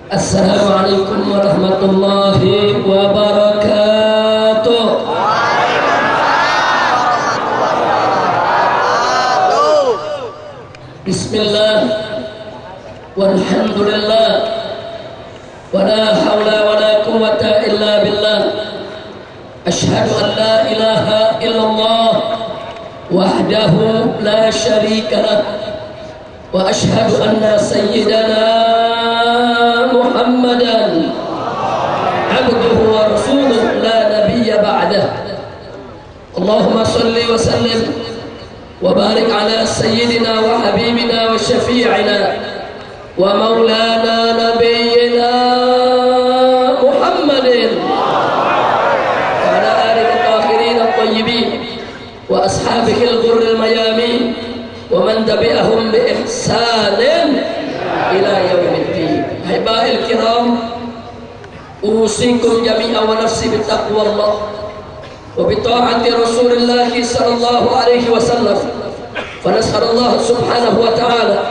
Assalamualaikum warahmatullahi wabarakatuh. Bismillah walhamdulillah wala hawla wala quwwata illa billah. Ashhadu an la ilaha illallah wahdahu la syarika lah wa ashhadu anna sayyidana Muhammadan abduhu wa rasuluh la nabiyya ba'dah. Allahumma salli wa sallim wa barik ala sayyidina wa habibina wa syafi'ina wa maulana nabiyyina Muhammadin wa ala alihi al-tahirin at-tayyibin wa ashabihi al-ghurr al-mayamin wa man tabi'ahum bi ihsanin ila yaumiddin. Ahibahil kiram, usikum jami'a wa nafsi bittaqwallah wa bita'ati Rasulillah sallallahu alaihi wasallam. Fa nas'alullah subhanahu wa ta'ala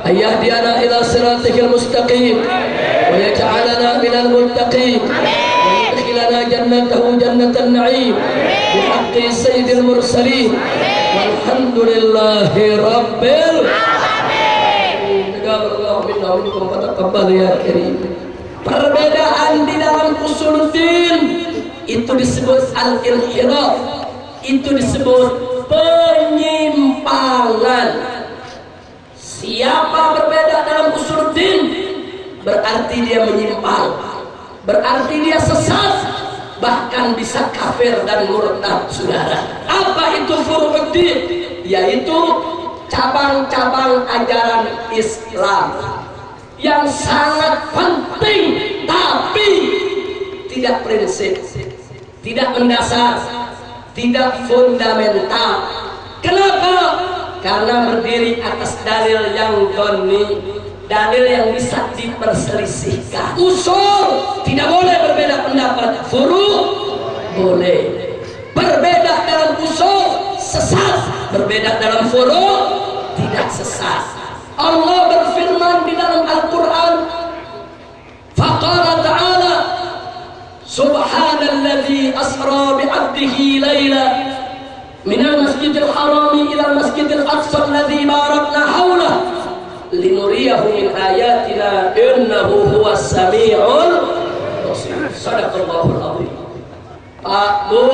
an yahdiyana ila siratikal mustaqim wa yaj'alana minal muttaqin wa yudkhilana jannatahu jannatan na'im bi haqqi sayyidil mursalin walhamdulillahi rabbil Perbedaan di dalam usuluddin itu disebut al-inhiraf, itu disebut penyimpangan. Siapa berbeda dalam usuluddin berarti dia menyimpang, berarti dia sesat, bahkan bisa kafir dan murtad. Saudara, apa itu furu'uddin? Yaitu cabang-cabang ajaran Islam yang sangat penting tapi tidak prinsip, tidak mendasar, tidak fundamental. Kenapa? Karena berdiri atas dalil yang dhonni, dalil yang bisa diperselisihkan. Usul tidak boleh berbeda pendapat, furu' boleh. Berbeda dalam usul sesat, berbeda dalam furu' tidak sesat. Allah berfirman di dalam Al-Quran, faqala ta'ala subhanalladzi asra bi'abdihi layla minal masjidil harami ila masjidil aqsa alladzi barakna hawlah linuriyahu min ayatina innahu huwas sami'ul basir. Sadaqallahul azim. Pak Bu,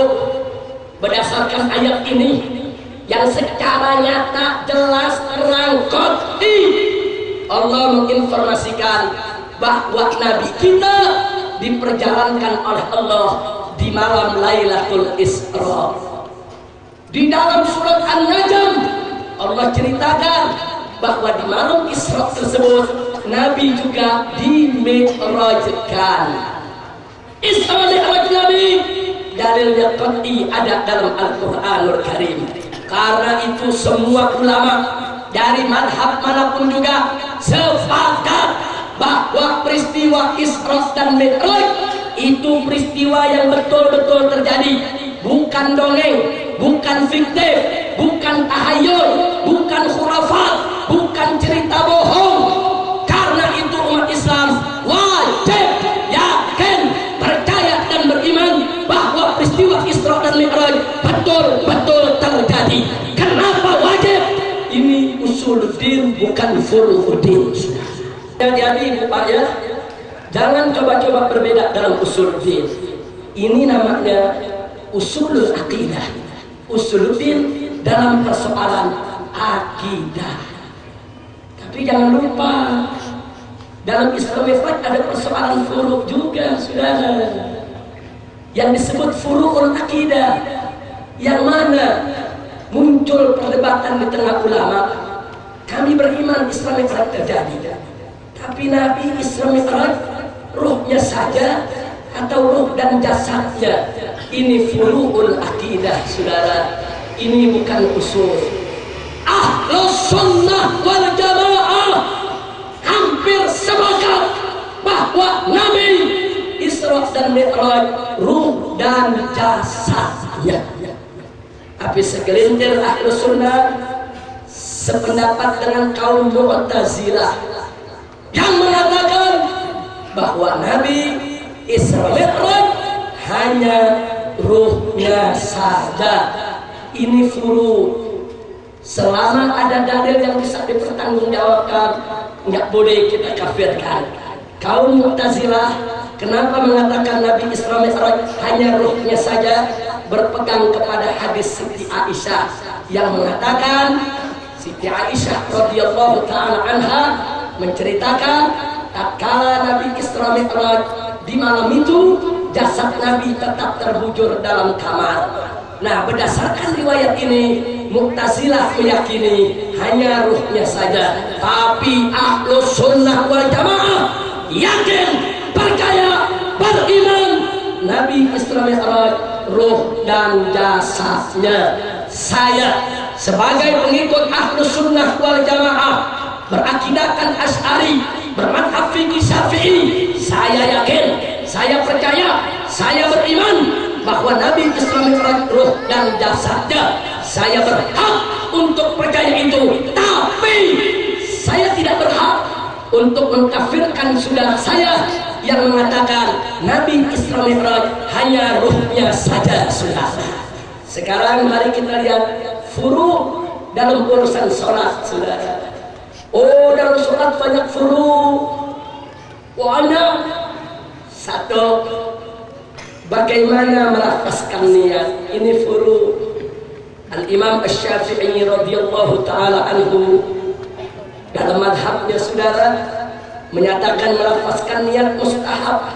berdasarkan ayat ini yang secara nyata jelas terang qat'i, Allah menginformasikan bahwa Nabi kita diperjalankan oleh Allah di malam Lailatul Isra. Di dalam surat An-Najm Allah ceritakan bahwa di malam Isra tersebut Nabi juga dimi'rajkan. Isra Mi'raj Nabi dalilnya qat'i ada dalam Al-Qur'anul Karim. Karena itu semua ulama dari madhab manapun juga sepakat bahwa peristiwa Isra dan Mi'raj itu peristiwa yang betul-betul terjadi, bukan dongeng, bukan fiktif, bukan tahayul, bukan khurafat, bukan cerita bohong. Karena itu umat Islam wajib yakin, percaya dan beriman bahwa peristiwa Isra dan Mi'raj betul-betul terjadi. Kenapa wajib? Ini usuluddin bukan furu'uddin. Jadi Pak ya, jangan coba-coba berbeda dalam usuluddin. Ini namanya usulul aqidah. Usuluddin dalam persoalan akidah. Tapi jangan lupa dalam Islam ada persoalan furu' juga, saudara, yang disebut furu'ul aqidah, yang mana muncul perdebatan di tengah ulama. Kami beriman Isra Mi'raj terjadi, tapi Nabi Isra Mi'raj ruhnya saja atau ruh dan jasadnya? Ini furu'ul aqidah, saudara. Ini bukan usul. Ahlus sunnah wal jamaah hampir sepakat bahwa Nabi Isra dan Mi'raj ruh dan jasadnya. Tapi segelintir Ahlus Sunnah sependapat dengan kaum Mu'tazilah yang mengatakan bahwa Nabi Isra Mi'raj hanya ruhnya saja. Ini furu. Selama ada dalil yang bisa dipertanggungjawabkan, nggak boleh kita kafirkan. Kaum Mu'tazilah kenapa mengatakan Nabi Isra Mi'raj hanya ruhnya saja? Berpegang kepada hadis Siti Aisyah yang mengatakan, Siti Aisyah radhiyallahu taala anha menceritakan tatkala Nabi Isra Mi'raj di malam itu jasad Nabi tetap terbujur dalam kamar. Nah, berdasarkan riwayat ini Mu'tazilah meyakini hanya ruhnya saja, tapi Ahlus Sunnah wal Jamaah yakin, percaya, beriman Nabi Isra Mi'raj ruh dan jasadnya. Saya sebagai pengikut Ahlus Sunnah wal Jamaah berakidahkan Asy'ari, bermadhab fikih Syafi'i, saya yakin, saya percaya, saya beriman bahwa Nabi Isra Mi'raj ruh dan jasadnya. Saya berhak untuk percaya itu, tapi saya tidak berhak untuk mengkafirkan saudara saya yang mengatakan Nabi Isra Mi'raj hanya ruhnya saja, saudara. Sekarang mari kita lihat furu dalam urusan sholat, saudara. Oh, dalam sholat banyak furu. Banyak. Satu, bagaimana melafazkan niat? Ini furu. Al-Imam Asy-Syafi'i radhiyallahu taala anhu dalam madhabnya, saudara, menyatakan melafazkan niat mustahab,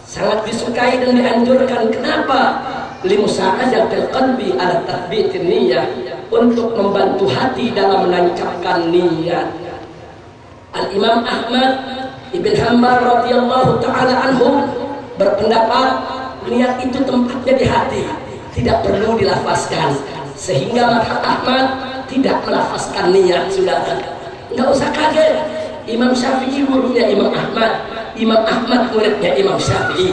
sangat disukai dan dianjurkan. Kenapa? Limusa'adatil qalbi ala tathbitin niyyah, untuk membantu hati dalam menancapkan niat. Al-Imam Ahmad Ibn Hanbal radhiyallahu taala anhu berpendapat niat itu tempatnya di hati, tidak perlu dilafazkan. Sehingga madhab Ahmad tidak melafazkan niat, saudara. Nggak usah kaget. Imam Syafi'i muridnya Imam Ahmad, Imam Ahmad muridnya Imam Syafi'i.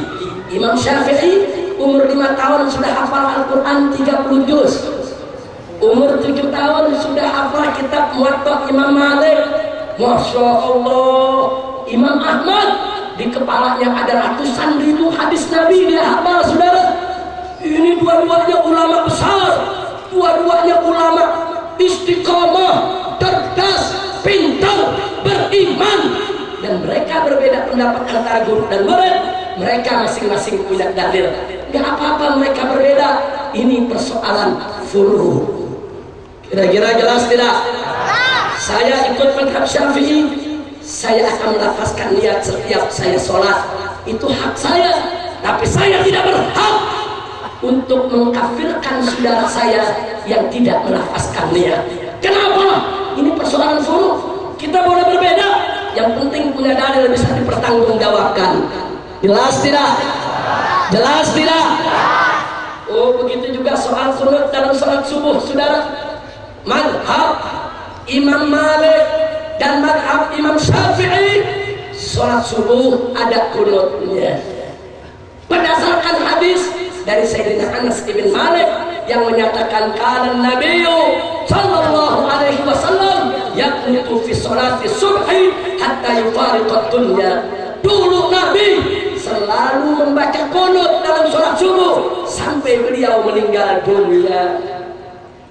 Imam Syafi'i umur 5 tahun sudah hafal Al-Quran 30 juz. Umur 7 tahun sudah hafal kitab Muwatta Imam Malik. Masya Allah. Imam Ahmad di kepalanya ada ratusan ribu hadis Nabi dia hafal, saudara. Ini dua-duanya ulama besar, dua-duanya ulama istiqamah, cerdas, pintar, beriman, dan mereka berbeda pendapat antara guru dan murid. Mereka masing-masing punya dalil. Gak apa-apa mereka berbeda. Ini persoalan furu. Kira-kira jelas tidak? Saya ikut madhab Syafi'i. Saya akan melafazkan niat setiap saya sholat. Itu hak saya. Tapi saya tidak berhak untuk mengkafirkan saudara saya yang tidak melafazkan niat. Kenapa? Ini persoalan furu. Kita boleh berbeda, yang penting punya dalil bisa dipertanggungjawabkan. Jelas tidak? Jelas tidak? Oh, begitu juga soal qunut dalam salat subuh, saudara. Madhab Imam Malik dan madhab Imam Syafi'i, salat subuh ada qunutnya. Berdasarkan hadis dari Sayyidina Anas ibn Malik yang menyatakan kana Nabiyyu sallallahu alaihi wasallam yaqnutu fi sholati subhi hatta yufariqad dunya. Dulu Nabi selalu membaca qunut dalam sholat subuh sampai beliau meninggal dunia.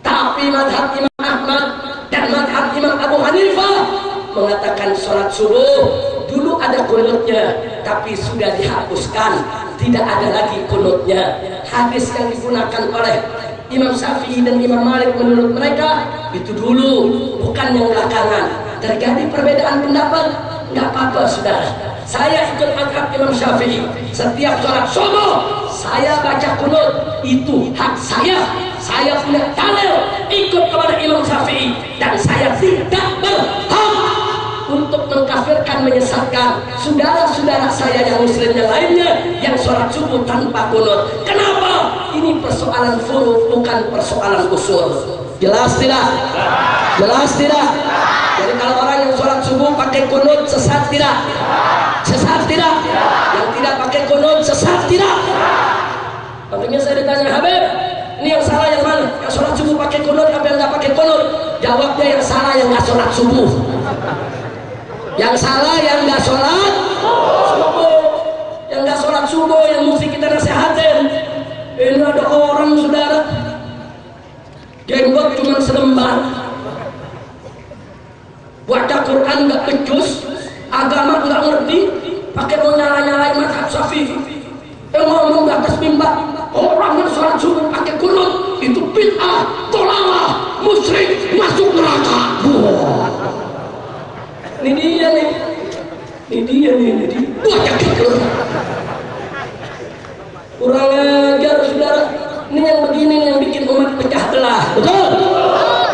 Tapi madhab Imam Ahmad dan madhab Imam Abu Hanifah mengatakan sholat subuh dulu ada qunutnya, tapi sudah dihapuskan, tidak ada lagi qunutnya. Hadis yang digunakan oleh Imam Syafi'i dan Imam Malik menurut mereka itu dulu, bukan yang belakangan. Terjadi perbedaan pendapat, nggak apa-apa, saudara. Saya ikut madhab Imam Syafi'i. Setiap sholat subuh saya baca qunut, itu hak saya. Saya punya dalil ikut kepada Imam Syafi'i, dan saya tidak berhak untuk mengkafirkan, menyesatkan saudara-saudara saya yang muslim yang lainnya yang sholat subuh tanpa qunut. Kenapa? Ini persoalan furu, bukan persoalan usul. Jelas tidak? Jelas tidak? Jadi kalau orang yang sholat subuh pakai qunut sesat tidak? Sesat tidak? Yang tidak pakai qunut sesat tidak? Tentunya saya ditanya, Habib, ini yang salah yang mana? Yang sholat subuh pakai qunut apa yang nggak pakai qunut? Jawabnya yang salah yang nggak sholat subuh. Yang salah yang nggak sholat subuh, yang nggak sholat subuh, yang mesti kita nasihatin. Ini ada orang saudara jenggot cuma selembar, baca Quran nggak becus, agama nggak ngerti, pakai mau nyala-nyalain mazhab Syafi'i. Ngomong di atas mimbar, orang yang sholat subuh pakai kunut itu bid'ah, tolalah, musyrik, masuk neraka. Ini dia nih, baca gitu. Kurang ajar saudara. Ini yang begini yang bikin umat pecah belah. Betul?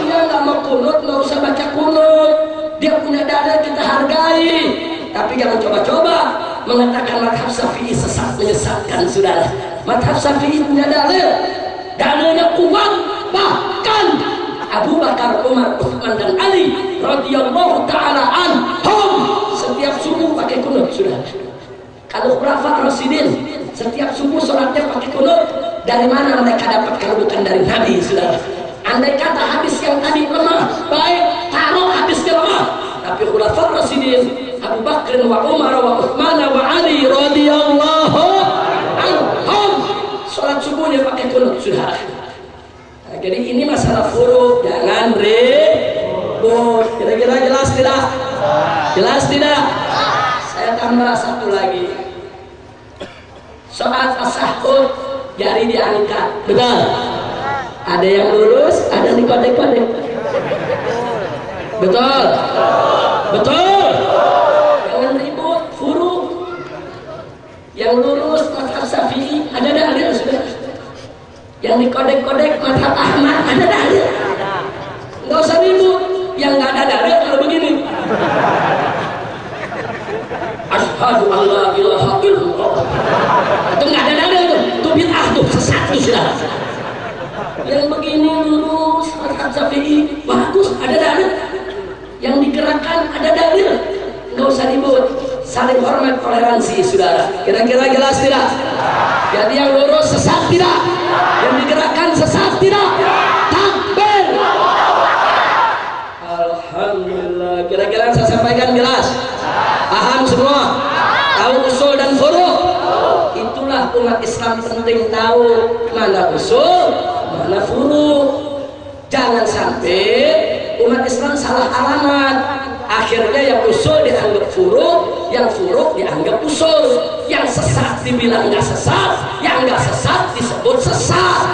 Dia nggak mau kunut, nggak usah baca kunut. Dia punya dada, kita hargai. Tapi jangan coba-coba mengatakan mazhab Syafi'i sesat, menyesatkan saudara. Mazhab Syafi'i punya dalilnya kuat. Bahkan Abu Bakar, Umar, Utsman dan Ali radhiyallahu taala anhum setiap subuh pakai kunut saudara. Kalau Khulafaur Rasyidin setiap subuh sholatnya pakai kunut, dari mana mereka dapat kalau bukan dari Nabi saudara? Andai kata hadis yang tadi lemah, baik, taruh hadisnya lemah. Tapi Khulafaur Rasyidin Abu Bakar wa Umar wa Utsman wa Ali radhiyallahu anhum sholat subuhnya pakai kunut saudara. Nah, jadi ini masalah furu, jangan ribut. Kira-kira jelas tidak? Jelas tidak? Saya tambah satu lagi. Soal tasahud jari diangkat, betul? Ada yang lurus, ada yang dikodek-kodek. Betul? Betul? Jangan ribut, furu. Yang lurus mazhab Syafi'i ada dalil sudah. Yang dikodek-kodek mazhab Ahmad ada dalil. Nggak usah ribut. Yang nggak ada dalil kalau begini. Asyhadu an la ilaha illallah. Itu nggak ada dalil tuh. Itu bid'ah tuh, sesat tuh sudah. Yang begini lurus mazhab Syafi'i bagus, ada dalil. Yang digerakkan ada dalil. Nggak usah ribut. Saling hormat, toleransi saudara. Kira-kira jelas tidak? Jadi yang lurus sesat tidak? Yang digerakkan sesat tidak? Takbir. Alhamdulillah. Kira-kira saya sampaikan jelas? Paham semua? Tahu usul dan furu? Itulah umat Islam penting tahu mana usul, mana furu. Jangan sampai umat Islam salah alamat. Akhirnya yang usul dianggap furu, yang furu dianggap usul. Yang sesat dibilang nggak sesat, yang nggak sesat disebut sesat.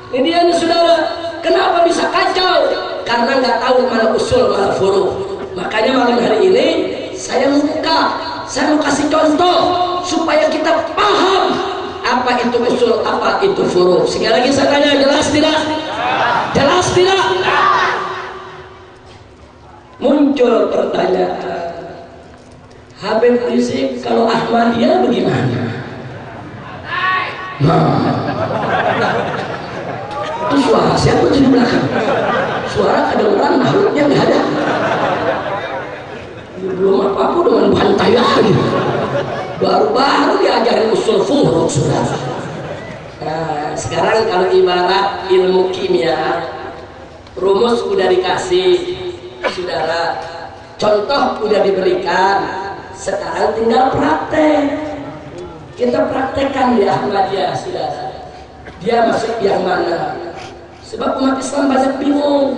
Ini dia nih saudara. Kenapa bisa kacau? Karena nggak tahu mana usul, mana furu. Makanya malam hari ini saya mau kasih contoh supaya kita paham apa itu usul, apa itu furu. Sekali lagi saya tanya, jelas tidak? Jelas tidak? Muncul pertanyaan, Habib Rizik kalau Ahmadiyah bagaimana? Nah, itu suara siapa di belakang? Suara kedengeran, makhluknya nggak ada. Belum apa-apa dengan bantai lagi. Baru-baru diajarin usul furu sudah. Nah, sekarang kalau ibarat ilmu kimia, rumus udah dikasih saudara, contoh udah diberikan, sekarang tinggal praktek. Kita praktekkan di Ahmadiyah saudara. Dia masuk yang mana? Sebab umat Islam banyak bingung.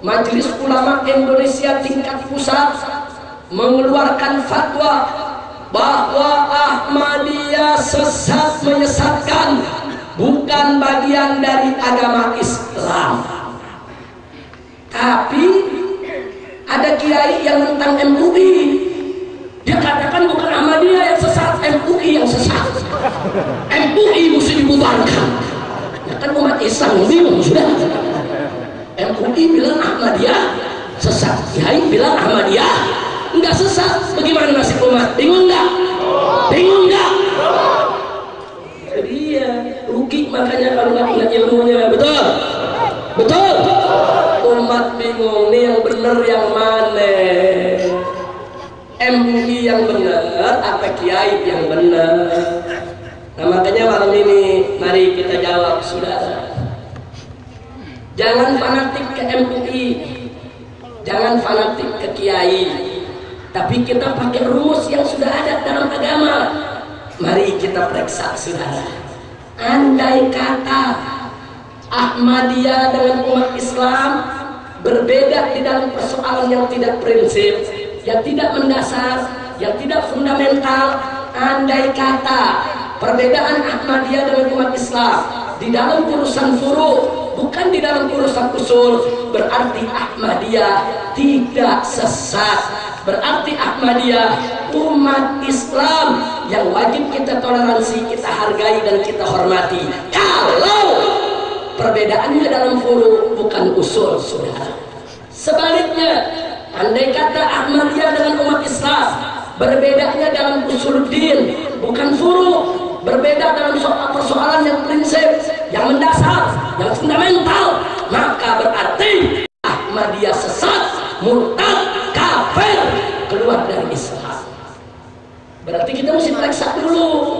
Majelis Ulama Indonesia tingkat pusat mengeluarkan fatwa bahwa Ahmadiyah sesat, menyesatkan, bukan bagian dari agama Islam. Tapi ada kiai yang tentang MUI, dia katakan bukan Ahmadiyah yang sesat, MUI yang sesat. MUI mesti dibubarkan. Ya kan umat Islam bingung sudah. MUI bilang Ahmadiyah sesat, kiai bilang Ahmadiyah enggak sesat. Bagaimana nasib umat? Bingung enggak? Bingung enggak? Jadi ya rugi makanya kalau nggak ingat ilmunya. Betul? Betul? Umat bingung nih, yang benar yang mana? MUI yang benar apa kiai yang benar? Nah makanya malam ini mari kita jawab saudara. Jangan fanatik ke MUI, jangan fanatik ke kiai. tapi kita pakai rumus yang sudah ada dalam agama. Mari kita periksa, saudara. Andai kata Ahmadiyah dengan umat Islam berbeda di dalam persoalan yang tidak prinsip, yang tidak mendasar, yang tidak fundamental, andai kata perbedaan Ahmadiyah dengan umat Islam di dalam urusan furu, bukan di dalam urusan usul, berarti Ahmadiyah tidak sesat. Berarti Ahmadiyah umat Islam yang wajib kita toleransi, kita hargai dan kita hormati. Kalau perbedaannya dalam furu bukan usul, saudara. Sebaliknya, andai kata Ahmadiyah dengan umat Islam berbedanya dalam usul din, bukan furu, berbeda dalam soal persoalan yang prinsip, yang mendasar, yang fundamental, maka berarti Ahmadiyah sesat, murtad, kafir, keluar dari Islam. Berarti kita mesti periksa dulu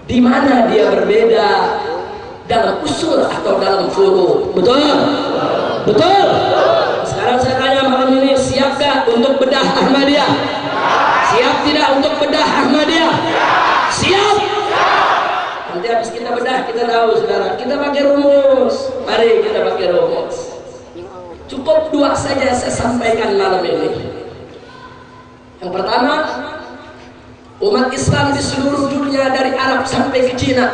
di mana dia berbeda, dalam usul atau dalam furu. Betul? Betul? Sekarang saya tanya malam ini, siapkah untuk bedah Ahmadiyah? Siap tidak untuk bedah Ahmadiyah? Siap? Nanti habis kita bedah kita tahu, saudara. Kita pakai rumus. Mari kita pakai rumus. Cukup dua saja saya sampaikan malam ini. Yang pertama, umat Islam di seluruh dunia dari Arab sampai ke Cina,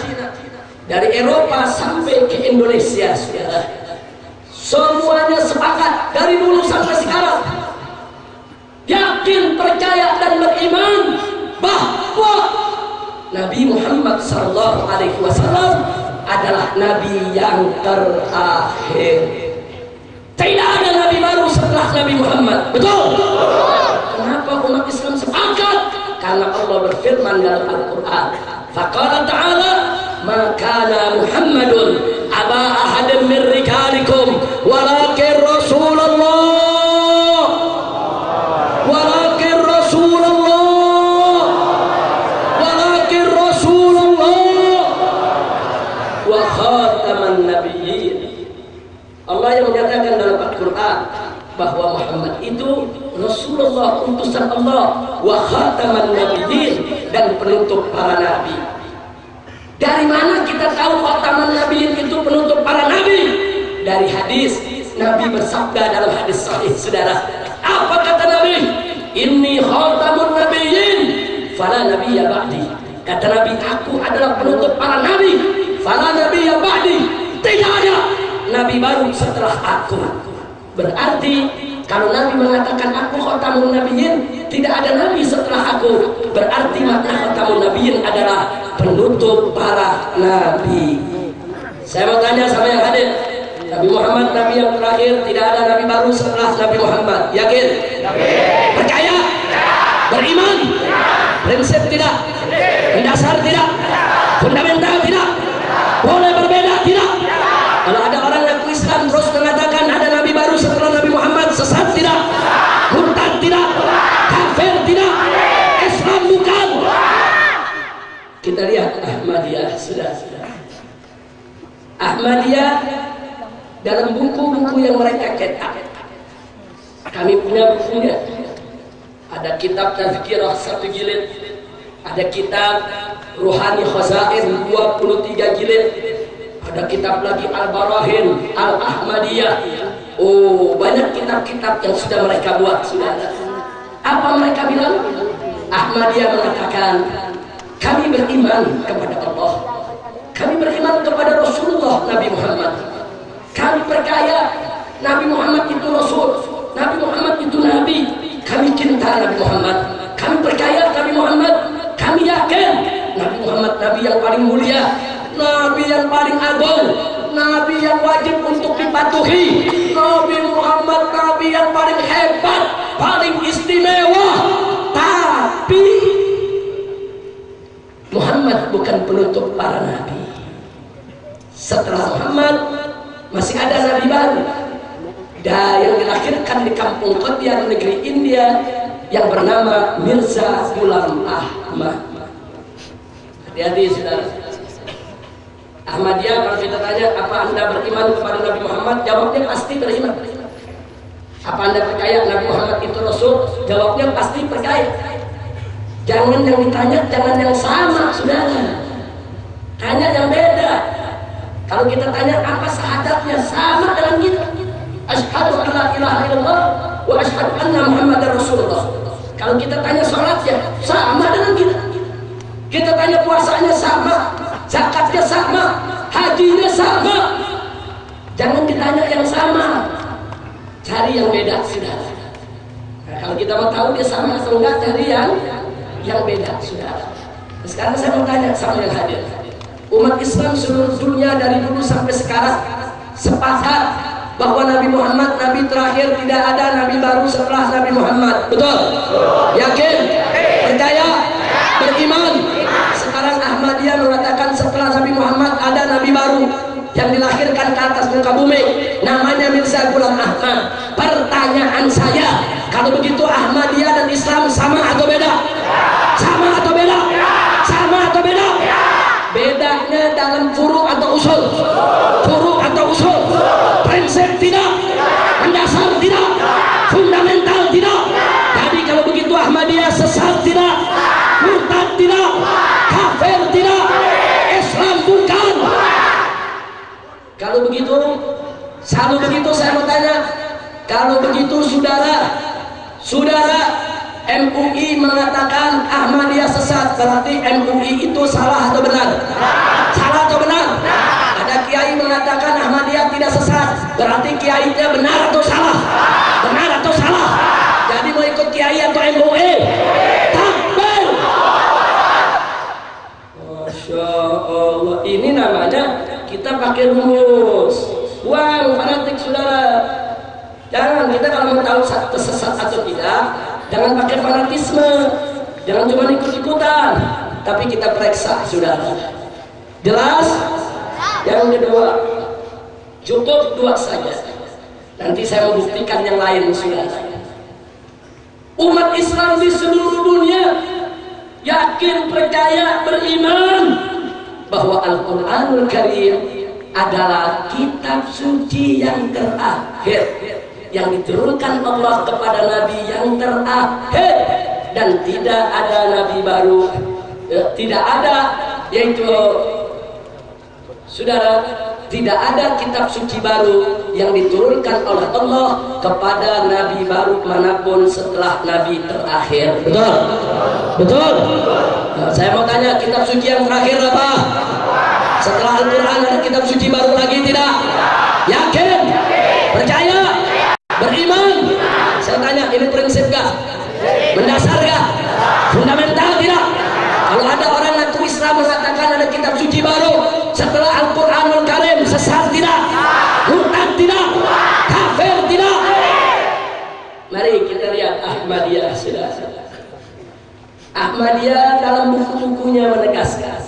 dari Eropa sampai ke Indonesia, saudara, semuanya sepakat dari dulu sampai sekarang, yakin, percaya dan beriman bahwa Nabi Muhammad SAW adalah Nabi yang terakhir. Tidak ada Nabi baru setelah Nabi Muhammad. Betul? Kenapa umat Islam sepakat? Karena Allah berfirman dalam Al-Quran, faqala ta'ala, ma kana Muhammadun aba ahadin min rijalikum walakin Rasulullah walakin Rasulullah walakin Rasulullah wa khataman nabiyyin. Allah yang menyatakan dalam Al-Quran bahwa Muhammad itu Rasulullah, utusan Allah, wa khataman nabiyyin, dan penutup para nabi. Dari mana kita tahu khataman nabiyyin itu penutup para nabi? Dari hadis. Nabi bersabda dalam hadis sahih, saudara. Apa kata Nabi? Inni khatamun nabiyyin fala nabiyya ba'di. Kata Nabi, aku adalah penutup para nabi, fala nabiyya ba'di. Tidak ada nabi baru setelah aku. Berarti kalau Nabi mengatakan aku khatamun nabiyyin, tidak ada nabi setelah aku. Berarti makna khatamun nabiyyin adalah penutup para nabi. Saya mau tanya sama yang hadir, Nabi Muhammad nabi yang terakhir, tidak ada nabi baru setelah Nabi Muhammad. Yakin? Percaya? Beriman? Prinsip tidak? Mendasar tidak? Fundamental tidak? Boleh berbeda tidak? Kalau ada orang yang Islam terus mengatakan ada nabi baru setelah Nabi Muhammad, sesat tidak? Murtad tidak? Kafir tidak? Islam bukan? Kita lihat Ahmadiyah, sudah. Ahmadiyah dalam buku-buku yang mereka cetak, kami punya bukunya. Ada kitab Tazkirah 1 jilid, ada kitab Ruhani Khazain 23 jilid, ada kitab lagi Al-Barahin Al-Ahmadiyah. Oh, banyak kitab-kitab yang sudah mereka buat, saudara. Apa mereka bilang? Ahmadiyah mengatakan, kami beriman kepada Allah, kami beriman kepada Rasulullah Nabi Muhammad, kami percaya Nabi Muhammad itu Rasul, Nabi Muhammad itu Nabi, kami cinta Nabi Muhammad, kami percaya Nabi Muhammad, kami yakin Nabi Muhammad Nabi yang paling mulia, Nabi yang paling agung, Nabi yang wajib untuk dipatuhi, Nabi Muhammad Nabi yang paling hebat, paling istimewa. Tapi Muhammad bukan penutup para nabi. Setelah Muhammad masih ada nabi baru, yang dilahirkan di kampung Qadian, negeri India, yang bernama Mirza Ghulam Ahmad. Hati-hati, saudara. Ahmadiyah, kalau kita tanya apa anda beriman kepada Nabi Muhammad, jawabnya pasti beriman. Apa anda percaya Nabi Muhammad itu Rasul? Rasul? Jawabnya pasti percaya. Jangan yang ditanya, jangan yang sama, saudara. Tanya yang beda. Kalau kita tanya apa syahadatnya, sama dengan kita. Asyhadu an la ilaha illallah wa asyhadu anna Muhammadar Rasulullah. Kalau kita tanya sholatnya, sama dengan kita. Kita tanya puasanya sama, zakatnya sama, hajinya sama. Jangan ditanya yang sama, cari yang beda, saudara. Nah, kalau kita mau tahu dia sama atau enggak, cari yang beda, saudara. Nah, sekarang saya mau tanya sama yang hadir. Umat Islam seluruh dunia dari dulu sampai sekarang sepakat bahwa Nabi Muhammad Nabi terakhir, tidak ada Nabi baru setelah Nabi Muhammad. Betul? Yakin? Percaya? Beriman? Sekarang Ahmadiyah mengatakan setelah Nabi Muhammad ada Nabi baru yang dilahirkan ke atas muka bumi, namanya Mirza Ghulam Ahmad. Pertanyaan saya, kalau begitu Ahmadiyah dan Islam sama atau beda? Sama atau beda? Sama atau beda? Bedanya dalam furu atau usul? Furu atau usul? Prinsip tidak, mendasar tidak, fundamental tidak. Jadi kalau begitu Ahmadiyah sesat tidak, murtad tidak, kafir tidak, Islam bukan. Kalau begitu saya mau tanya, kalau begitu saudara MUI mengatakan Ahmadiyah sesat, berarti MUI itu salah atau benar? Salah atau benar? Ada kiai mengatakan Ahmadiyah tidak sesat, berarti kiainya benar atau salah? Benar atau salah? Jadi mau ikut kiai atau MUI? Takbir! Masya Allah, ini namanya kita pakai rumus. Buang fanatik, saudara. Jangan, kita kalau mau tahu sesat atau tidak, jangan pakai fanatisme, jangan cuma ikut-ikutan, tapi kita periksa, saudara. Jelas? Yang kedua, cukup 2 saja. Nanti saya mau buktikan yang lain, saudara. Umat Islam di seluruh dunia yakin, percaya, beriman bahwa Al-Quranul Karim adalah kitab suci yang terakhir yang diturunkan Allah kepada Nabi yang terakhir, dan tidak ada Nabi baru, tidak ada, yaitu saudara, tidak ada kitab suci baru yang diturunkan oleh Allah kepada Nabi baru manapun setelah Nabi terakhir. Betul? Betul? Nah, saya mau tanya, kitab suci yang terakhir apa? Setelah Al-Quran ada kitab suci baru lagi tidak? Yakin? Percaya? Beriman? Saya tanya, ini prinsip gak? Mendasar gak? Fundamental tidak? Kalau ada orang ngaku Islam mengatakan ada kitab suci baru setelah Al-Quranul Karim, sesat tidak? Murtad tidak? Kafir tidak? Mari kita lihat Ahmadiyah, saudara. Ahmadiyah dalam buku-bukunya menegaskan,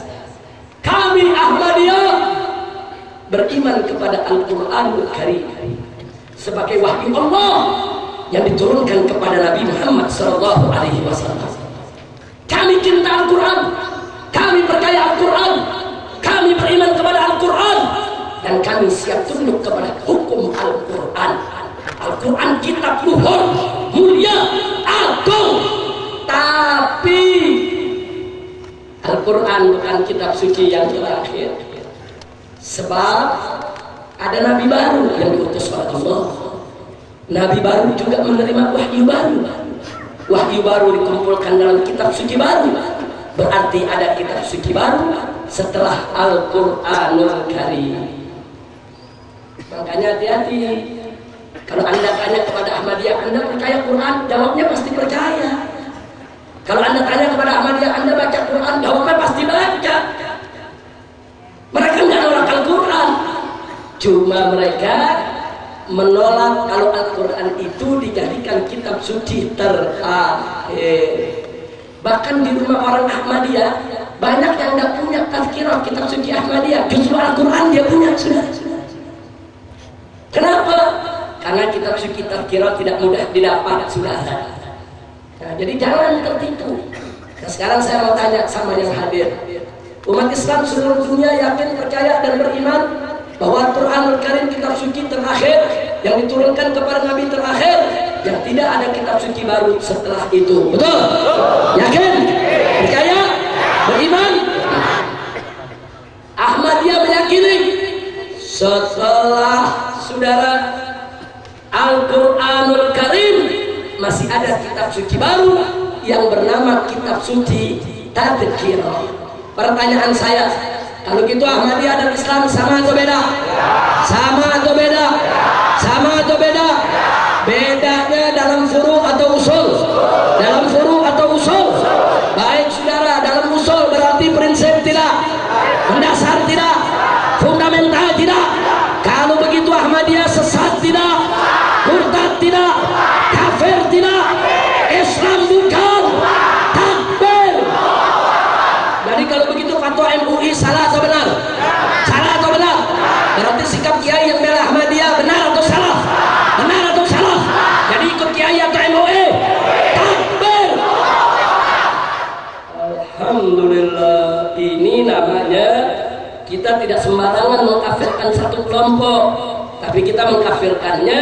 kami Ahmadiyah beriman kepada Al-Quranul Karim sebagai wahyu Allah yang diturunkan kepada Nabi Muhammad SAW. Kami cinta Al-Quran, kami percaya Al-Quran, kami beriman kepada Al-Quran, dan kami siap tunduk kepada hukum Al-Quran. Al-Quran kitab luhur, mulia, agung, tapi Al-Quran bukan kitab suci yang terakhir. Sebab ada Nabi baru yang diutus oleh Allah. Nabi baru juga menerima wahyu baru. Wahyu baru dikumpulkan dalam kitab suci baru. Berarti ada kitab suci baru setelah Al-Quranul Karim. Makanya hati-hati. Kalau Anda tanya kepada Ahmadiyah, Anda percaya Quran? Jawabnya pasti percaya. Kalau Anda tanya kepada Ahmadiyah, Anda baca Quran? Jawabnya pasti baca. Mereka tidak menolak Al-Quran, cuma mereka menolak kalau Al-Quran itu dijadikan kitab suci terakhir. Bahkan di rumah orang Ahmadiyah banyak yang tidak punya tazkirah kitab suci Ahmadiyah, justru Al-Quran dia punya, saudara. Kenapa? Karena kitab suci tazkirah tidak mudah didapat, saudara. Nah, jadi jangan tertipu. Nah, sekarang saya mau tanya sama yang hadir. Umat Islam seluruh dunia yakin, percaya, dan beriman bahwa Al-Quranul Karim kitab suci terakhir yang diturunkan kepada Nabi terakhir yang tidak ada kitab suci baru setelah itu. Betul? Yakin? Percaya? Beriman? Ahmadiyah meyakini setelah saudara Al-Quranul Karim masih ada kitab suci baru yang bernama kitab suci Tadhkirah. Pertanyaan saya, kalau gitu Ahmadiyah dan Islam sama atau beda? Sama atau beda? Sama atau beda? Bedanya dalam furu atau usul? Dalam furu atau usul? Baik saudara, dalam usul berarti prinsip tidak, mendasar tidak, fundamental tidak. Kalau begitu Ahmadiyah sesat tidak, murtad tidak, kafir tidak, Islam bukan. Takbir. Jadi kalau begitu fatwa MUI salah atau benar? Salah atau benar? Berarti sikap kiai yang bela Ahmadiyah benar atau salah? Benar atau salah? Jadi ikut kiai atau MUI? Takbir. Alhamdulillah, ini namanya kita tidak sembarangan mengkafirkan satu kelompok, tapi kita mengkafirkannya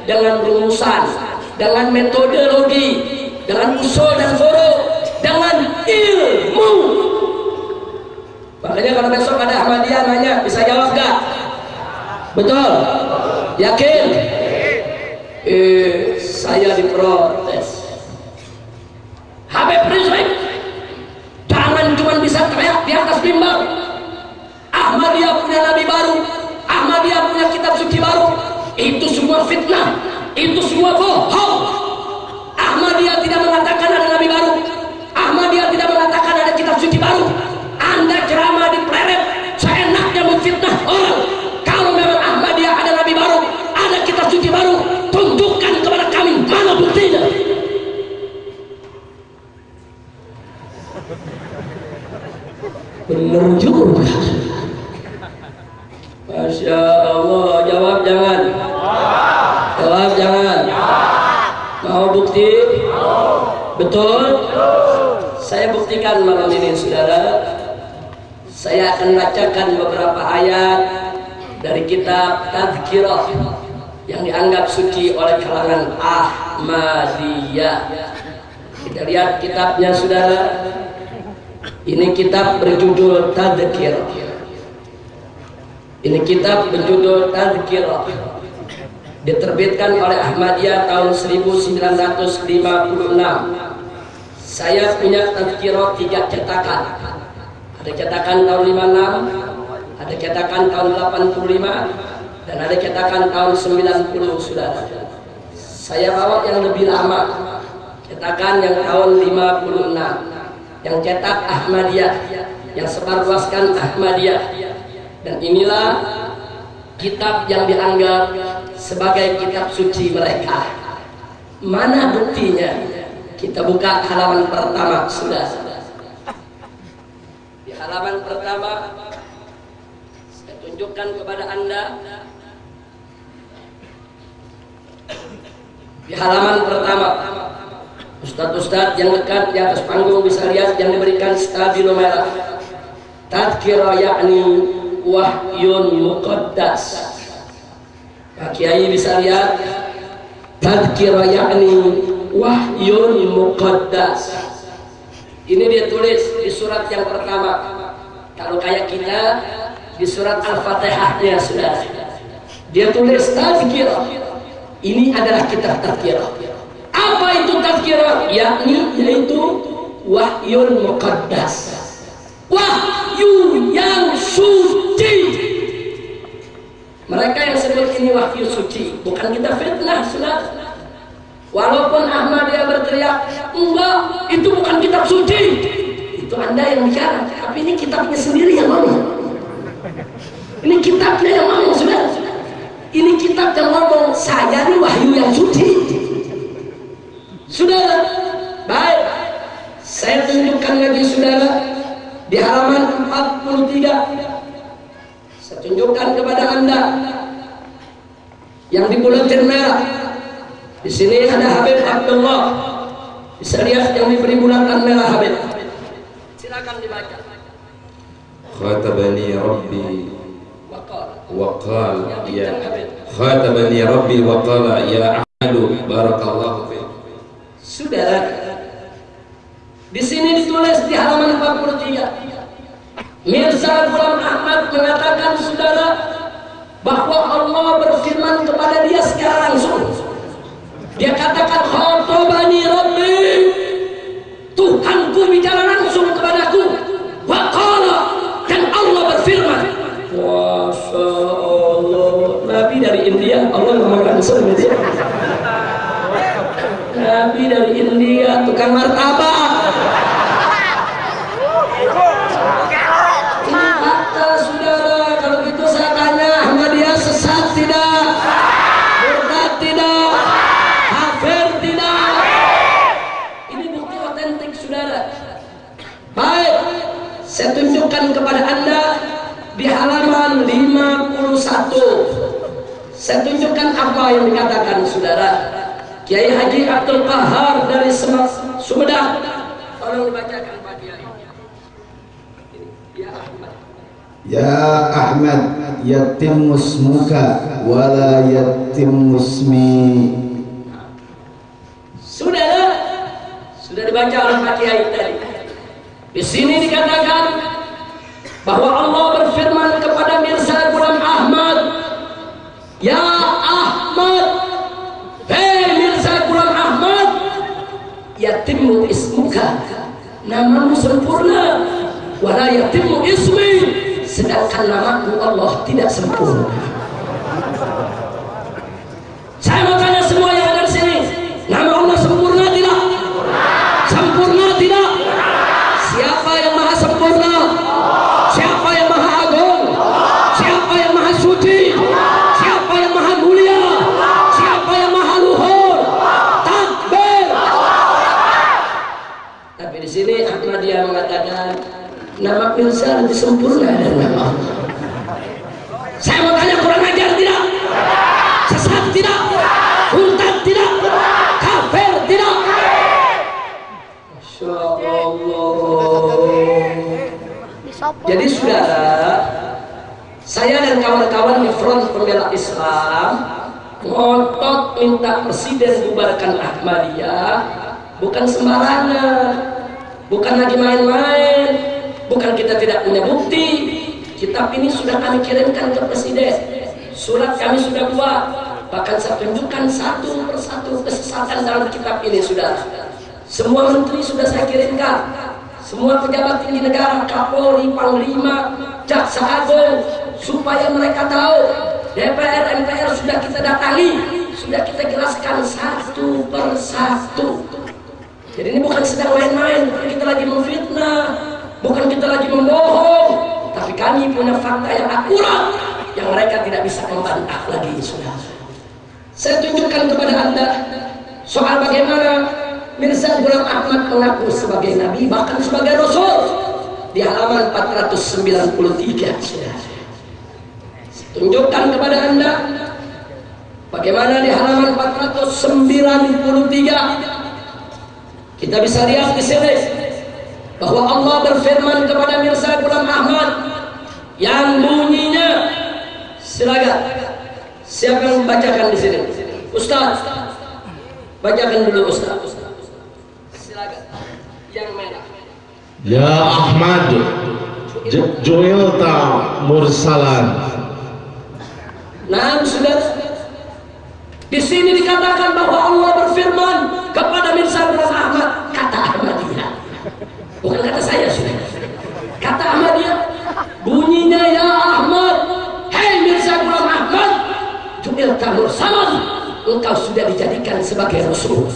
dengan rumusan, dengan metodologi, dengan usul dan furu, dengan ilmu. Makanya kalau besok ada Ahmadiyah nanya, bisa jawab gak? Betul? Yakin? Saya diprotes. Habib Rizieq, jangan cuma bisa teriak di atas mimbar. Ahmadiyah punya nabi baru, Ahmadiyah punya kitab suci baru. Itu semua fitnah, itu semua bohong. Ahmadiyah tidak mengatakan ada nabi baru, Ahmadiyah tidak mengatakan ada kitab suci baru. Anda ceramah di pleret, seenaknya memfitnah orang. Kalau memang Ahmadiyah ada nabi baru, ada kitab suci baru, tunjukkan kepada kami mana buktinya. Benar juga. Masya Allah, jawab jangan. Jawab jangan. Mau bukti? Betul? Saya buktikan malam ini saudara. Saya akan bacakan beberapa ayat dari kitab Tadhkirah yang dianggap suci oleh kalangan Ahmadiyah. Kita lihat kitabnya saudara. Ini kitab berjudul Tadhkirah. Ini kitab berjudul Tadhkirah. Diterbitkan oleh Ahmadiyah tahun 1956. Saya punya Tadhkirah 3 cetakan. Ada cetakan tahun 56, ada cetakan tahun 85, dan ada cetakan tahun 90 saudara. Saya bawa yang lebih lama, cetakan yang tahun 56, yang cetak Ahmadiyah, yang sebarluaskan Ahmadiyah. Dan inilah kitab yang dianggap sebagai kitab suci mereka. Mana buktinya? Kita buka halaman pertama sudah. Di halaman pertama saya tunjukkan kepada Anda. Di halaman pertama, Ustadz-ustadz yang dekat di atas panggung bisa lihat yang diberikan stabilo merah. Tadhkirah yakni wahyun muqaddas. Pak Kiai bisa lihat Tadhkirah yakni wahyun muqaddas. Ini dia tulis di surat yang pertama. Kalau kayak kita di surat Al-Fatihahnya sudah. Dia tulis Tadhkirah. Ini adalah kitab Tadhkirah. Apa itu Tadhkirah? Yaitu wahyun muqaddas. Wahyu yang suci. Mereka yang sebut ini wahyu suci, bukan kita fitnah sudah. Walaupun Ahmadiyah berteriak, enggak, itu bukan kitab suci. Itu Anda yang bicara, tapi ini kitabnya sendiri yang ngomong. Ini kitabnya yang ngomong sudah. Ini kitab yang ngomong, saya ini wahyu yang suci. Saudara, baik, saya tunjukkan lagi saudara di halaman 43. Saya tunjukkan kepada Anda yang di buletin merah. Di sini ada Habib Abdullah. Bisa lihat yang diberi bulatan merah Habib. Silakan dibaca. Khatabani Rabbi wa qala ya Khatabani Rabbi wa qala ya Barakallahu fiik. Saudara, di sini ditulis di halaman 43. Mirza Ghulam Ahmad mengatakan, saudara, bahwa Allah berfirman kepada dia secara langsung. Dia katakan, khatobani Rabbi, Tuhanku bicara langsung kepadaku. Wa qala, dan Allah berfirman. Masya Allah, Nabi dari India, Allah ngomong langsung gitu ya. Nabi dari India, tukang martabak. Ini kata saudara, kalau gitu saya tanya, Ahmadiyah sesat tidak? Murtad tidak? Kafir tidak? Ini bukti otentik saudara. Baik, saya tunjukkan kepada Anda di halaman 51. Saya tunjukkan apa yang dikatakan saudara. Kiai Haji Abdul Qahar dari Sumedang, tolong dibacakan Pak Kiai. Ya Ahmad, yatim musmuka wala yatim musmi. Sudah dibaca oleh Pak Kiai tadi. Di sini dikatakan bahwa Allah berfirman kepada Mirza Ghulam Ahmad, ya Ahmad, hei Mirza Ghulam Ahmad, yatimmu ismuka, namamu sempurna, wala yatimmu ismi, sedangkan namaku Allah tidak sempurna. Saya mau tanya semua yang ada di sini, nama Allah sempurna tidak? Sempurna tidak? Siapa yang maha sempurna? Siapa yang maha agung? Siapa yang maha suci? Siapa yang maha mulia? Siapa yang maha luhur? Takbir. Tapi di sini Ahmadiyah mengatakan nama Mirza lebih sempurna dari nama Allah. Saya mau tanya, kurang ajar tidak? Sesat tidak? Murtad tidak? Kafir tidak? Masya Allah. Jadi saudara, saya dan kawan-kawan di Front Pembela Islam ngotot minta presiden bubarkan Ahmadiyah, bukan sembarangan, bukan lagi main-main, bukan kita tidak punya bukti. Kitab ini sudah kami kirimkan ke presiden, surat kami sudah buat, bahkan saya tunjukkan satu persatu kesesatan dalam kitab ini. Sudah semua menteri sudah saya kirimkan, semua pejabat tinggi negara, Kapolri, Panglima, Jaksa Agung, supaya mereka tahu. DPR, MPR sudah kita datangi, sudah kita jelaskan satu persatu. Jadi ini bukan sedang main-main, bukan kita lagi memfitnah, bukan kita lagi membohong, tapi kami punya fakta yang akurat yang mereka tidak bisa membantah lagi. Sudah saya tunjukkan kepada Anda soal bagaimana Mirza Ghulam Ahmad mengaku sebagai Nabi, bahkan sebagai Rasul, di halaman 493. Sudah tunjukkan kepada Anda bagaimana di halaman 493 kita bisa lihat di sini bahwa Allah berfirman kepada Mirza Ghulam Ahmad yang bunyinya, silakan siapa yang membacakan di sini? Ustaz, bacakan dulu Ustaz. Silakan. Yang merah. Ya Ahmad, ju'ilta mursalan. Nah, saudara, di sini dikatakan bahwa Allah berfirman kepada Mirza Ghulam Ahmad, kata Ahmadiyah, bukan kata saya, saudara. Kata Ahmadiyah, bunyinya, ya Ahmad, hei Mirza Ghulam Ahmad, ju'ilta mursalan, engkau sudah dijadikan sebagai Rasul.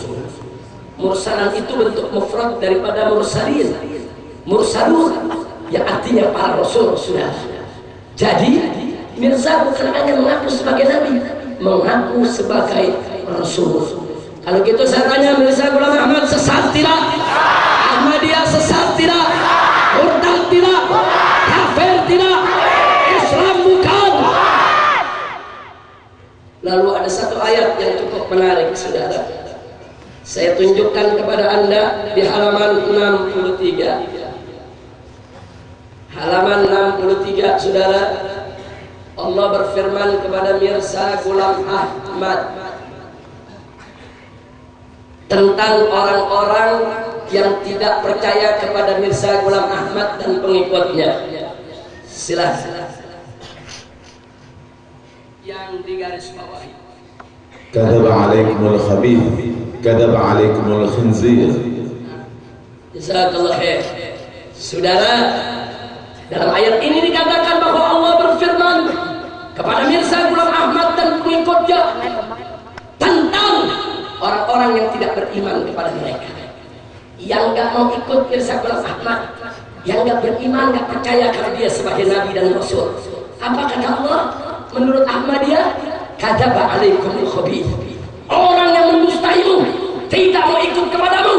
Mursalan itu bentuk mufrad daripada mursalin, mursalun, yang artinya para Rasul. Sudah. Jadi Mirza bukan hanya mengaku sebagai Nabi, mengaku sebagai Rasul. Kalau gitu saya tanya, Mirza Ghulam Ahmad sesat tidak? Ahmadiyah sesat tidak? Murtad tidak? Kafir tidak? Islam bukan? Lalu ada satu ayat yang cukup menarik, saudara. Saya tunjukkan kepada Anda di halaman 63. Halaman 63, saudara. Allah berfirman kepada Mirza Ghulam Ahmad, tentang orang-orang yang tidak percaya kepada Mirza Ghulam Ahmad dan pengikutnya. Silakan. Yang digaris bawahi. Kadzaba alaikumul khabith, kadzaba alaikumul khinzir. Jazakallah khair. Saudara, dalam ayat ini dikatakan bahwa Allah berfirman kepada Mirza Ghulam Ahmad dan pengikutnya tentang orang-orang yang tidak beriman kepada mereka, yang nggak mau ikut Mirza Ghulam Ahmad, yang nggak beriman, nggak percaya kalau dia sebagai Nabi dan Rasul. Apa kata Allah? Menurut Ahmadiyah, kadzaba alaikumul khabith. Orang yang mendustaimu, tidak mau ikut kepadamu,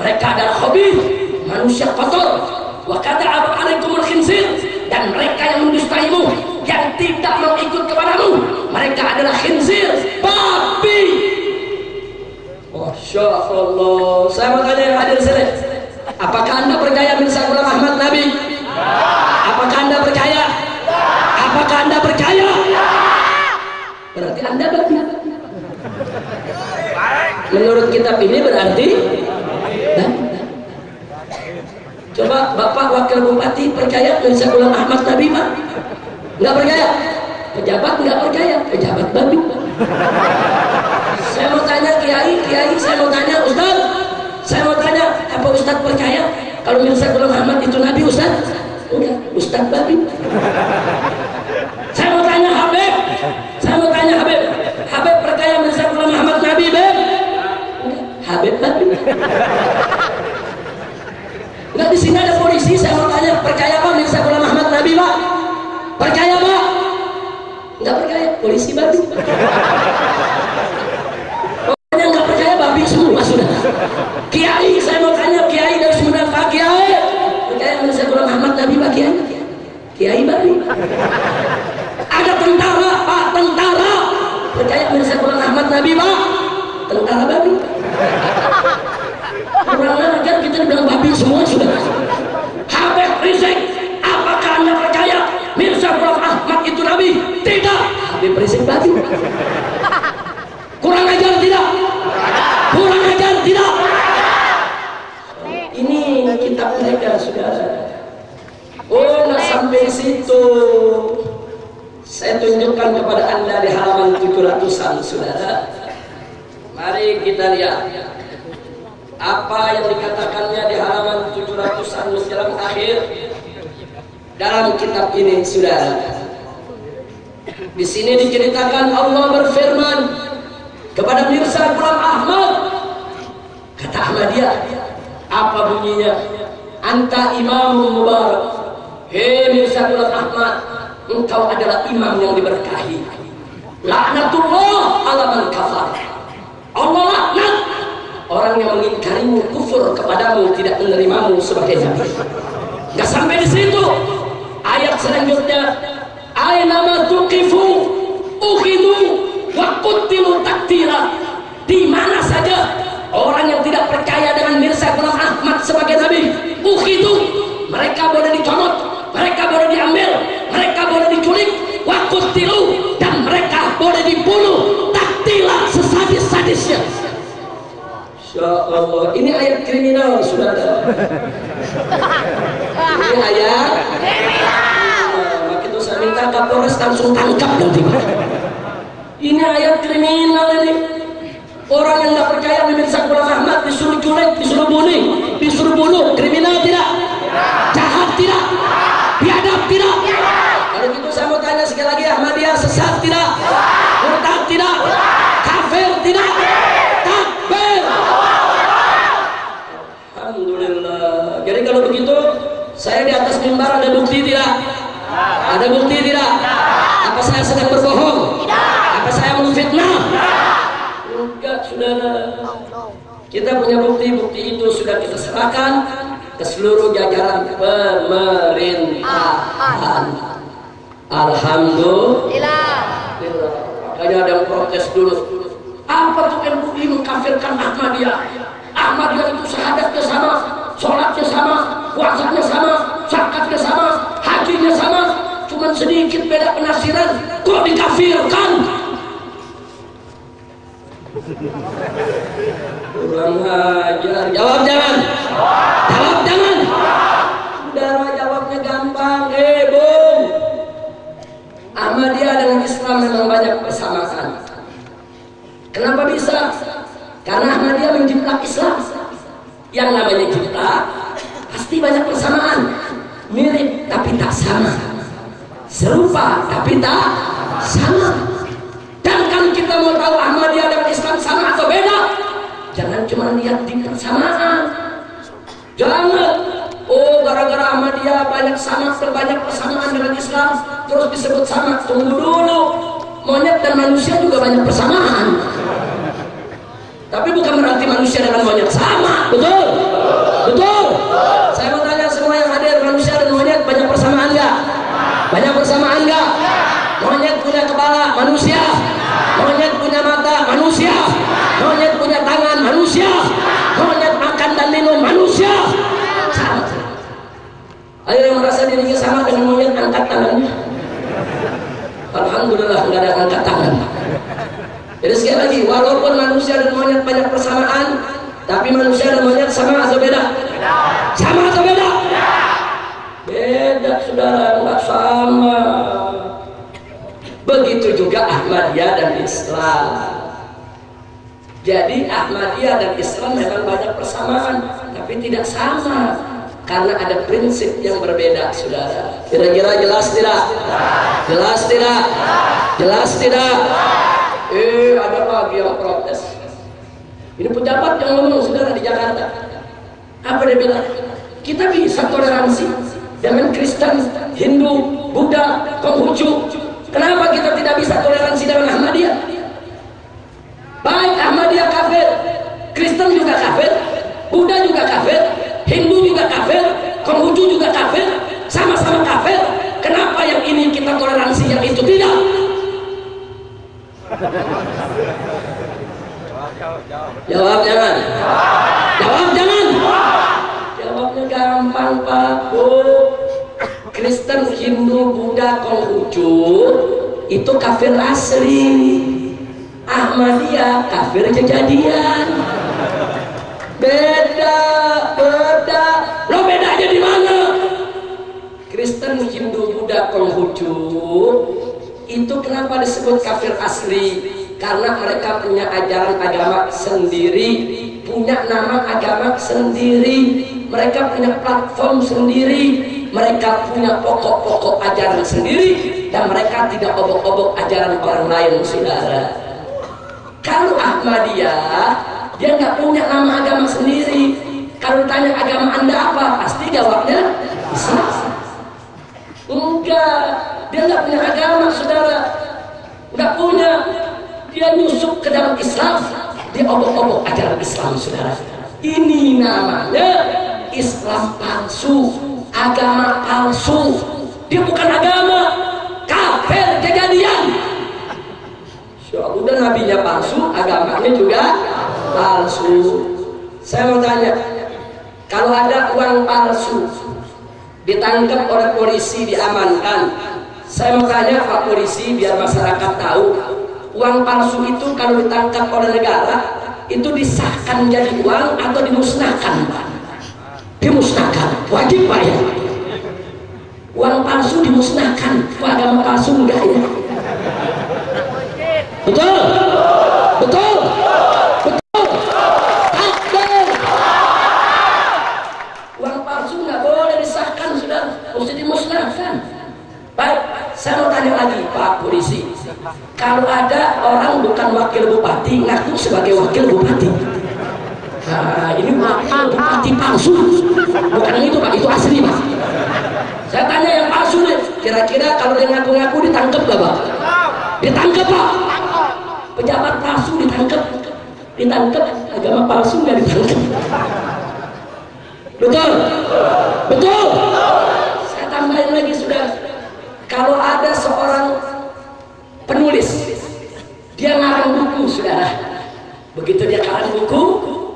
mereka adalah khabith, manusia kotor. Wa kadzaba alaikumul khinzir, dan mereka yang mendustaimu, yang tidak mau ikut kepadamu, mereka adalah khinzir, babi. Masya Allah. Saya mau tanya yang hadir sini, apakah anda percaya Mirza Ghulam Ahmad Nabi? Apakah anda percaya? Apakah anda percaya? Berarti anda babi. Menurut kitab ini berarti coba Bapak Wakil Bupati percaya Mirza Ghulam Ahmad Nabi, Pak? Nggak percaya? Pejabat nggak percaya? Pejabat babi. Saya mau tanya Kiai, saya mau tanya Ustaz, saya mau tanya, apa Ustaz percaya kalau Mirza Ghulam Ahmad itu Nabi, Ustaz? Enggak, Ustaz babi. Saya mau tanya Habib, Habib percaya Mirza Ghulam Ahmad Nabi, Beb? Habib babi. Enggak, di sini ada polisi, saya mau tanya, percaya Pak Mirza Ghulam Ahmad Nabi, Pak? Percaya Pak? Enggak percaya, polisi babi. Pokoknya enggak percaya babi semua sudah. Kiai, saya mau tanya Kiai dari Sumedang, Pak Kiai, percaya Mirza Ghulam Ahmad Nabi, Pak Kiai? Kiai babi. Ada tentara, Pak, tentara, percaya Mirza Ghulam Ahmad Nabi, Pak? Tentara babi. Kurang ajar, kita bilang babi semua sudah. Habib Rizik, apakah anda percaya Mirza Ghulam Ahmad itu Nabi? Tidak. Habib Rizik babi. Kurang ajar tidak? Kurang ajar tidak? Ini kitab mereka, saudara. Oh, nggak sampai situ. Saya tunjukkan kepada anda di halaman 700-an, saudara. Mari kita lihat apa yang dikatakannya di halaman 700-an menjelang akhir dalam kitab ini, saudara. Di sini diceritakan Allah berfirman kepada Mirza Ghulam Ahmad. Kata Ahmadiyah, apa bunyinya? Anta imam mubarak. Hei Mirza Ghulam Ahmad, engkau adalah imam yang diberkahi. Laknatullah ala man kafar. Allah laknat orang yang mengingkarimu, kufur kepadamu, tidak menerimamu sebagai nabi. Gak sampai di situ. Ayat selanjutnya, aynama tuqifu ukhidu wa qutilu taktira. Di mana saja orang yang tidak percaya dengan Mirza Ghulam Ahmad sebagai nabi, ukhidu, mereka boleh dicomot, mereka boleh diambil, mereka boleh diculik, wa qutilu, dan mereka boleh dibunuh taktila, sesadis-sadisnya. Ya Allah, ini ayat kriminal, saudara. Ini ayat kriminal. Maka itu saya minta Kapolres langsung tangkap nanti. Ini ayat kriminal ini. Orang yang nggak percaya Mirza Ghulam Ahmad disuruh culik, disuruh bunuh, kriminal tidak? Jahat tidak? Biadab tidak? Kalau gitu saya mau tanya sekali lagi, Ahmadiyah sesat tidak? Murtad tidak? Kafir tidak? Takbir! Alhamdulillah. Jadi kalau begitu, saya di atas mimbar ada bukti tidak? Ada bukti tidak? Apa saya sedang berbohong? Apa saya memfitnah? Enggak, saudara. Kita punya bukti itu sudah kita serahkan ke seluruh jajaran pemerintahan. Alhamdulillah. Makanya ada yang protes dulu. Apa tuh MUI mengkafirkan Ahmadiyah? Ahmadiyah itu syahadatnya sama, sholatnya sama, puasanya sama, zakatnya sama, hajinya sama, cuman sedikit beda penafsiran, kok dikafirkan? Kurang ajar. Jawab jangan. Jawab jangan. Saudara, jawabnya gampang. Bung. Ahmadiyah dengan Islam memang banyak persamaan. Kenapa bisa? Karena Ahmadiyah menjiplak Islam. Yang namanya jiplak pasti banyak persamaan. Mirip tapi tak sama. Serupa tapi tak sama. Dan kalau kita mau tahu Ahmadiyah dan Islam sama atau beda, jangan cuma lihat di persamaan. Jangan, oh gara-gara Ahmadiyah banyak sama dan banyak persamaan dengan Islam, terus disebut sama. Tunggu dulu, monyet dan manusia juga banyak persamaan. Tapi bukan berarti manusia dengan monyet sama, betul? Betul? Saya mau tanya semua yang hadir, manusia dan monyet banyak persamaan nggak? Banyak persamaan nggak? Monyet punya kepala, manusia. Monyet punya mata, manusia. Monyet punya tangan, manusia. Monyet makan dan minum, manusia. Sama. Ayo yang merasa dirinya sama dengan monyet, angkat tangannya. Alhamdulillah nggak ada yang angkat tangan. Jadi sekali lagi, walaupun manusia dan monyet banyak persamaan, tapi manusia dan monyet sama atau beda? Sama atau beda? Beda, saudara, nggak sama. Begitu juga Ahmadiyah dan Islam. Jadi Ahmadiyah dan Islam memang banyak persamaan, tapi tidak sama. Karena ada prinsip yang berbeda, saudara. Kira-kira jelas tidak? Jelas tidak? Jelas tidak? Ada lagi yang protes. Ini pejabat yang ngomong, saudara, di Jakarta. Apa dia bilang? Kita bisa toleransi dengan Kristen, Hindu, Buddha, Konghucu. Kenapa kita tidak bisa toleransi dengan Ahmadiyah? Baik Ahmadiyah kafir, Kristen juga kafir, Buddha juga kafir, Hindu juga kafir, Konghucu juga kafir, sama-sama kafir. Kenapa yang ini kita toleransi, yang itu tidak? Jawab jangan. Jawab jangan. Jawabnya gampang, Pak. Kristen, Hindu, Buddha, Konghucu itu kafir asli. Ahmadiyah kafir kejadian. Beda. Lo bedanya di mana? Kristen, Hindu, Buddha, Konghucu itu kenapa disebut kafir asli? Karena mereka punya ajaran agama sendiri, punya nama agama sendiri, mereka punya platform sendiri, mereka punya pokok-pokok ajaran sendiri, dan mereka tidak obok-obok ajaran orang lain, saudara. Kalau Ahmadiyah, dia nggak punya nama agama sendiri. Kalau tanya agama Anda apa, pasti jawabnya Islam. Enggak, dia nggak punya agama, saudara. Nggak punya. Dia nyusup ke dalam Islam, dia obok-obok ajaran Islam, saudara. Ini namanya Islam palsu, agama palsu. Dia bukan agama, kafir kejadian. Udah nabinya palsu, agamanya juga palsu. Saya mau tanya, kalau ada uang palsu ditangkap oleh polisi, diamankan, saya mau tanya Pak Polisi, biar masyarakat tahu, uang palsu itu kalau ditangkap oleh negara itu disahkan menjadi uang atau dimusnahkan, Pak? Dimusnahkan, wajib, Pak, ya? Uang palsu dimusnahkan, agama palsu enggak, ya? Betul? Betul? Betul? Takbir! Uang palsu nggak boleh disahkan, sudah, mesti dimusnahkan. Baik, saya mau tanya lagi, Pak Polisi. Kalau ada orang bukan wakil bupati ngaku sebagai wakil bupati, nah ini wakil bupati palsu, bukan yang itu, Pak, itu asli, Pak. Saya tanya yang palsu nih, kira-kira kalau dia ngaku-ngaku ditangkap gak, Pak? Ditangkap, Pak. Pejabat palsu ditangkap, agama palsu nggak ditangkap. Betul? Betul? Saya tambahin lagi, sudah. Kalau ada seorang penulis, dia ngarang buku, saudara. Begitu dia ngarang buku,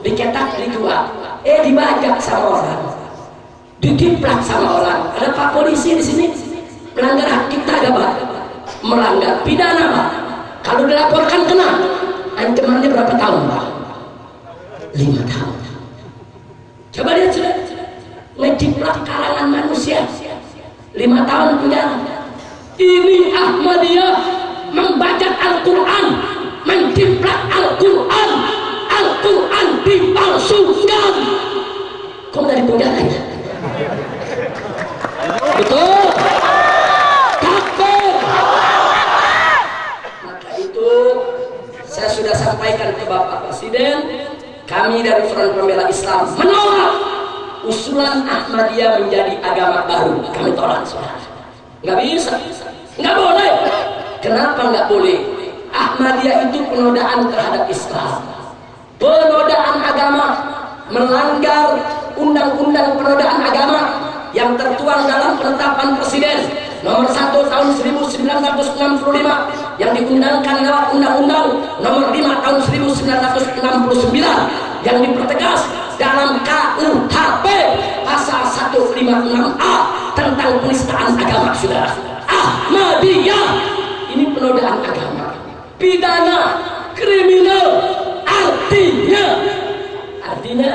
dicetak, dijual, dibajak sama orang, dikiplak sama orang. Ada Pak Polisi di sini, melanggar hak cipta gak, Pak? Melanggar pidana, Pak. Kalau dilaporkan kena, ancamannya berapa tahun, Pak? 5 tahun. Coba lihat sudah, ngeciplak karangan manusia 5 tahun penjara. Ini Ahmadiyah membaca Al-Quran, menciplak Al-Quran, Al-Quran dipalsukan. Kok nggak dipenjara ya? Betul. Kafir. Maka itu saya sudah sampaikan ke Bapak Presiden, kami dari Front Pembela Islam menolak usulan Ahmadiyah menjadi agama baru. Kami tolak, saudara. Nggak bisa, nggak boleh. Kenapa nggak boleh? Ahmadiyah itu penodaan terhadap Islam, penodaan agama, melanggar undang-undang penodaan agama yang tertuang dalam penetapan Presiden nomor 1 tahun 1965 yang diundangkan lewat Undang-Undang nomor 5 tahun 1969 yang dipertegas dalam KUHP pasal 156A tentang penistaan agama, saudara. Ahmadiyah ini penodaan agama, pidana, kriminal. Artinya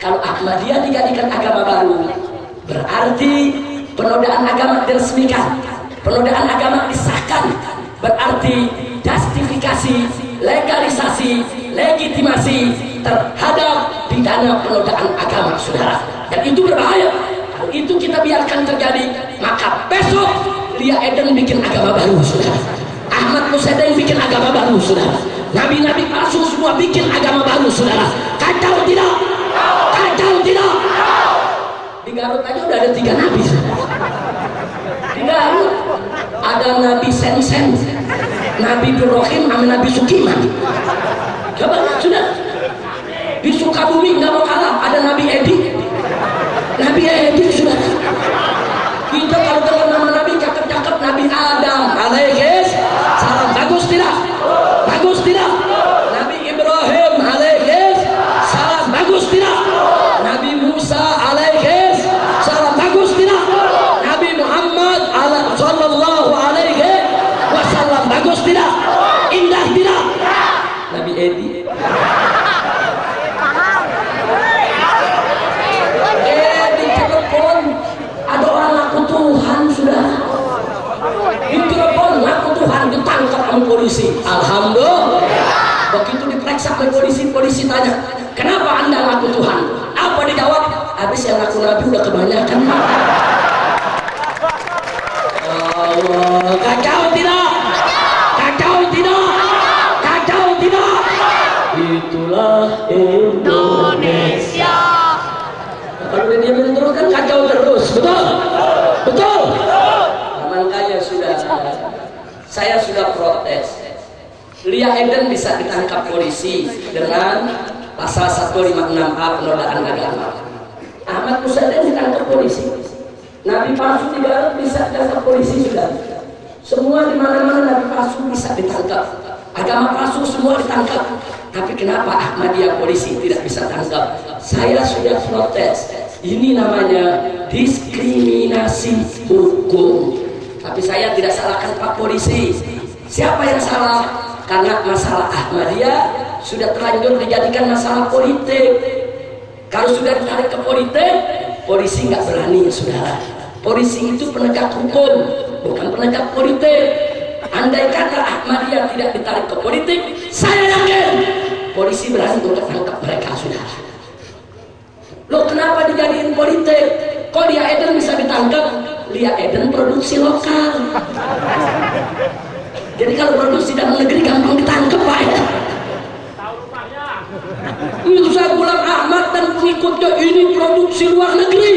kalau Ahmadiyah dijadikan agama baru, berarti penodaan agama diresmikan, penodaan agama disahkan, berarti justifikasi, legalisasi, legitimasi terhadap pidana penodaan agama, saudara. Dan itu berbahaya. Kalau itu kita biarkan terjadi, maka besok Lia Eden bikin agama baru, saudara. Ahmad Musaddin bikin agama baru, saudara. Nabi-nabi palsu semua bikin agama baru, saudara. Kacau tidak? Kacau tidak? Di Garut aja udah ada 3 nabi, saudara. Di Garut ada Nabi Sen-Sen, Nabi Durrohim, sama Nabi Sukiman. Coba, sudah. Di Sukabumi nggak mau kalah, ada Nabi Edi. Nabi Edi, sudah. Kita kalau dengar nama Nabi cakep-cakep, Nabi Adam alaihis salam. Bagus tidak? Bagus tidak? Nabi Ibrahim alaihis salam. Bagus tidak? Nabi Musa alaihis salam. Bagus tidak? Nabi Muhammad sallallahu alaihi wasallam. Bagus tidak? Indah tidak? Nabi Edi. Di Cirebon ada orang ngaku Tuhan, sudah. Di Cirebon ngaku Tuhan, ditangkap sama polisi. Alhamdulillah. Begitu diperiksa oleh polisi, polisi tanya, kenapa Anda ngaku Tuhan? Apa dijawab? Habis yang ngaku Nabi udah kebanyakan. Allah, kacau tidak? Kacau tidak? Kacau tidak? Itulah Indonesia. Kalau dia diamin terus kan kacau terus, betul? Betul? Makanya saya sudah protes. Lia Eden bisa ditangkap polisi dengan pasal 156A penodaan agama. Ahmad Musaddin ditangkap polisi. Nabi palsu di Garut bisa ditangkap polisi, sudah. Semua di mana-mana nabi palsu bisa ditangkap. Agama palsu semua ditangkap. Tapi kenapa Ahmadiyah polisi tidak bisa tangkap? Saya sudah protes. Ini namanya diskriminasi hukum. Tapi saya tidak salahkan Pak Polisi. Siapa yang salah? Karena masalah Ahmadiyah sudah terlanjur dijadikan masalah politik. Kalau sudah ditarik ke politik, polisi nggak berani, saudara. Polisi itu penegak hukum, bukan penegak politik. Andai kata Ahmadiyah tidak ditarik ke politik, saya yakin polisi berani untuk tangkap mereka, saudara. Loh, kenapa dijadiin politik? Kok Lia Eden bisa ditangkap? Lia Eden produksi lokal. Jadi kalau produksi dalam negeri gampang ditangkap, Pak ya. Mirza Ghulam Ahmad dan pengikutnya ini produksi luar negeri.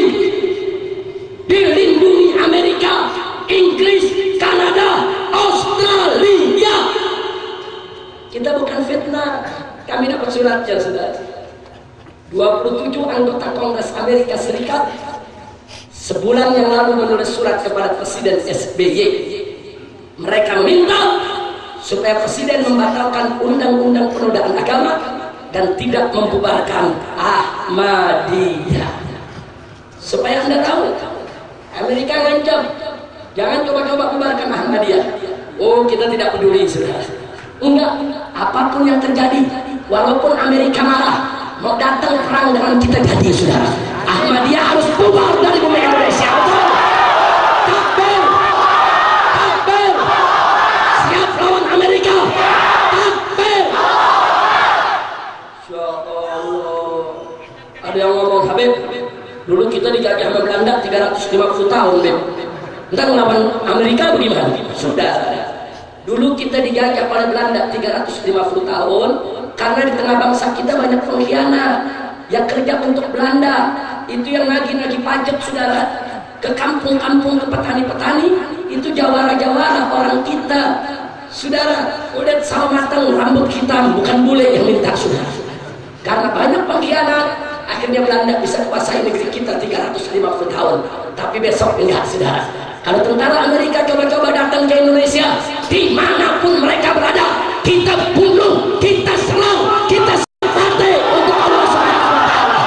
Dilindungi Amerika, Inggris, Kanada, Australia. Kita bukan fitnah. Kami dapat suratnya, saudara. 27 anggota Kongres Amerika Serikat sebulan yang lalu menulis surat kepada Presiden SBY. Mereka minta supaya Presiden membatalkan undang-undang penodaan agama dan tidak membubarkan Ahmadiyah. Supaya Anda tahu, Amerika ngancam, jangan coba-coba bubarkan Ahmadiyah. Oh, kita tidak peduli, saudara. Enggak, apapun yang terjadi, walaupun Amerika marah mau datang perang dengan kita jadi saudara, Ahmadiyah harus bubar dari bumi Indonesia. Betul? Takbir, takbir, siap lawan Amerika. Takbir. Insya Allah. Ada yang ngomong, Habib, dulu kita dijajah sama Belanda 350 tahun, Habib. Entar melawan Amerika bagaimana? Sudah. Dulu kita dijajah oleh Belanda 350 tahun karena di tengah bangsa kita banyak pengkhianat yang kerja untuk Belanda. Itu yang nagih-nagih pajak saudara, ke kampung-kampung, ke petani-petani, itu jawara-jawara orang kita saudara. Udah sawo matang rambut hitam, bukan bule yang minta saudara. Karena banyak pengkhianat, akhirnya Belanda bisa kuasai negeri kita 350 tahun. Tapi besok enggak saudara. Kalau tentara Amerika coba-coba datang ke Indonesia, dimanapun mereka berada, kita bunuh, kita serang, kita mati untuk Allah Subhanahu wa Ta'ala.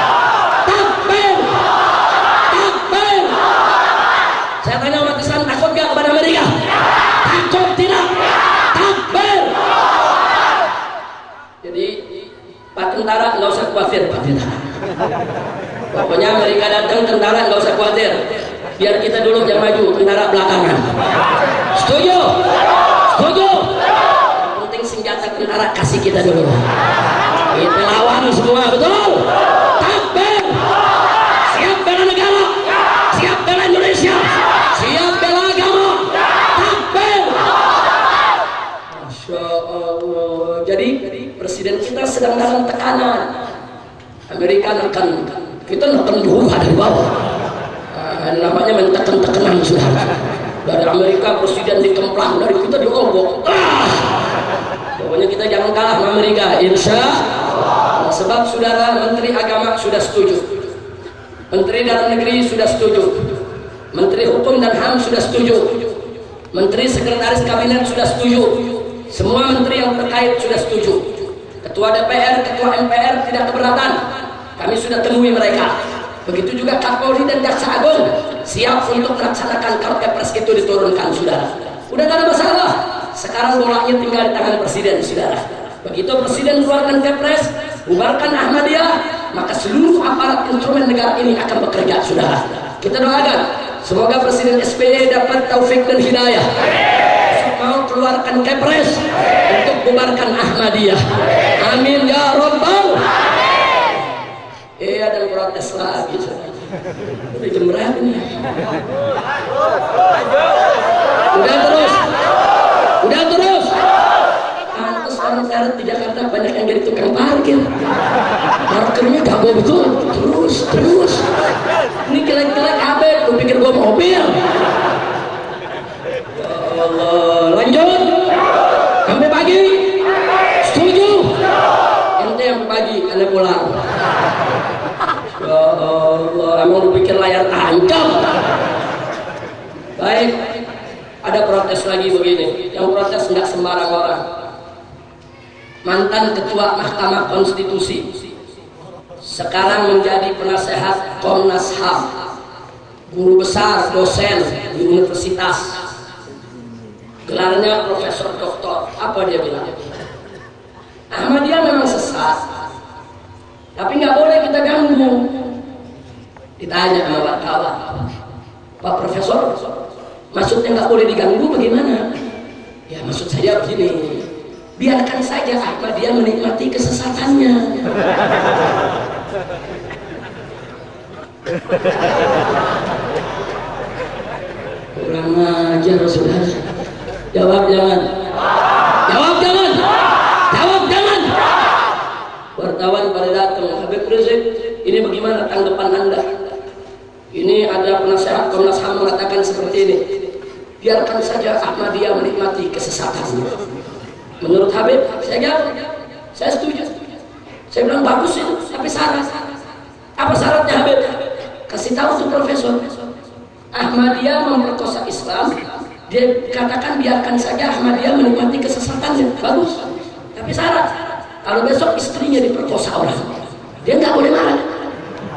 Takbir, takbir. Saya tanya umat Islam, takut gak kepada Amerika? Takut tidak? Takbir. Jadi Pak tentara nggak usah khawatir, Pak tentara. Pokoknya Amerika datang, tentara nggak usah khawatir. Biar kita dulu yang maju, tentara belakangan. Setuju? Setuju? Yang penting senjata tentara kasih kita dulu. Kita lawan semua, betul? Takbir! Siap bela negara, siap bela Indonesia, siap bela agama. Takbir! Masya Allah. Jadi presiden kita sedang dalam tekanan. Amerika akan kita akan berubah dari bawah. Namanya mentekan-tekanan saudara. Dari Amerika presiden dikemplang, dari kita diobok. Pokoknya kita jangan kalah sama Amerika, insya Allah. Sebab saudara, Menteri Agama sudah setuju, Menteri Dalam Negeri sudah setuju, Menteri Hukum dan HAM sudah setuju, Menteri Sekretaris Kabinet sudah setuju, semua menteri yang terkait sudah setuju. Ketua DPR, Ketua MPR tidak keberatan. Kami sudah temui mereka. Begitu juga Kapolri dan Jaksa Agung siap untuk melaksanakan kalau Kepres itu diturunkan saudara. Udah gak ada masalah. Sekarang bolanya tinggal di tangan presiden saudara. Begitu presiden keluarkan Kepres, bubarkan Ahmadiyah, maka seluruh aparat instrumen negara ini akan bekerja saudara. Kita doakan semoga Presiden SBY dapat taufik dan hidayah mau keluarkan Kepres untuk bubarkan Ahmadiyah. Amin ya Rabbal. Ada protes lagi. Udah jam berapa nih? Udah terus. Udah terus. Pantes orang karet di Jakarta banyak yang jadi tukang parkir. Parkirnya kagak betul. Terus. Ini kelek-kelek Habib, lu pikir gua mobil? Ya Allah, lanjut. Sampai pagi. Setuju? Ente yang pagi, anda pulang. Ya Allah, emang lu pikir layar tancap? Baik, ada protes lagi begini. Yang protes nggak sembarang orang. Mantan Ketua Mahkamah Konstitusi, sekarang menjadi penasehat Komnas HAM, guru besar dosen di universitas, gelarnya Profesor Doktor. Apa dia bilang? Ahmadiyah memang sesat, tapi nggak boleh kita ganggu. Ditanya sama wartawan, Pak Profesor, maksudnya nggak boleh diganggu bagaimana? Ya maksud saya begini, biarkan saja Ahmadiyah menikmati kesesatannya. Kurang ajar saudara. Jawab jangan. Jawab jangan. Jawab jangan. Wartawan pada datang, Habib Rizik, ini bagaimana tanggapan Anda? Ini ada penasehat Komnas HAM mengatakan seperti ini. Biarkan saja Ahmadiyah menikmati kesesatannya. Menurut Habib, saya jawab, saya setuju. Saya bilang bagus itu, tapi syarat. Apa syaratnya Habib? Kasih tahu tuh Profesor. Ahmadiyah memperkosa Islam. Dia katakan biarkan saja Ahmadiyah menikmati kesesatannya. Bagus. Tapi syarat. Kalau besok istrinya diperkosa orang, dia nggak boleh marah.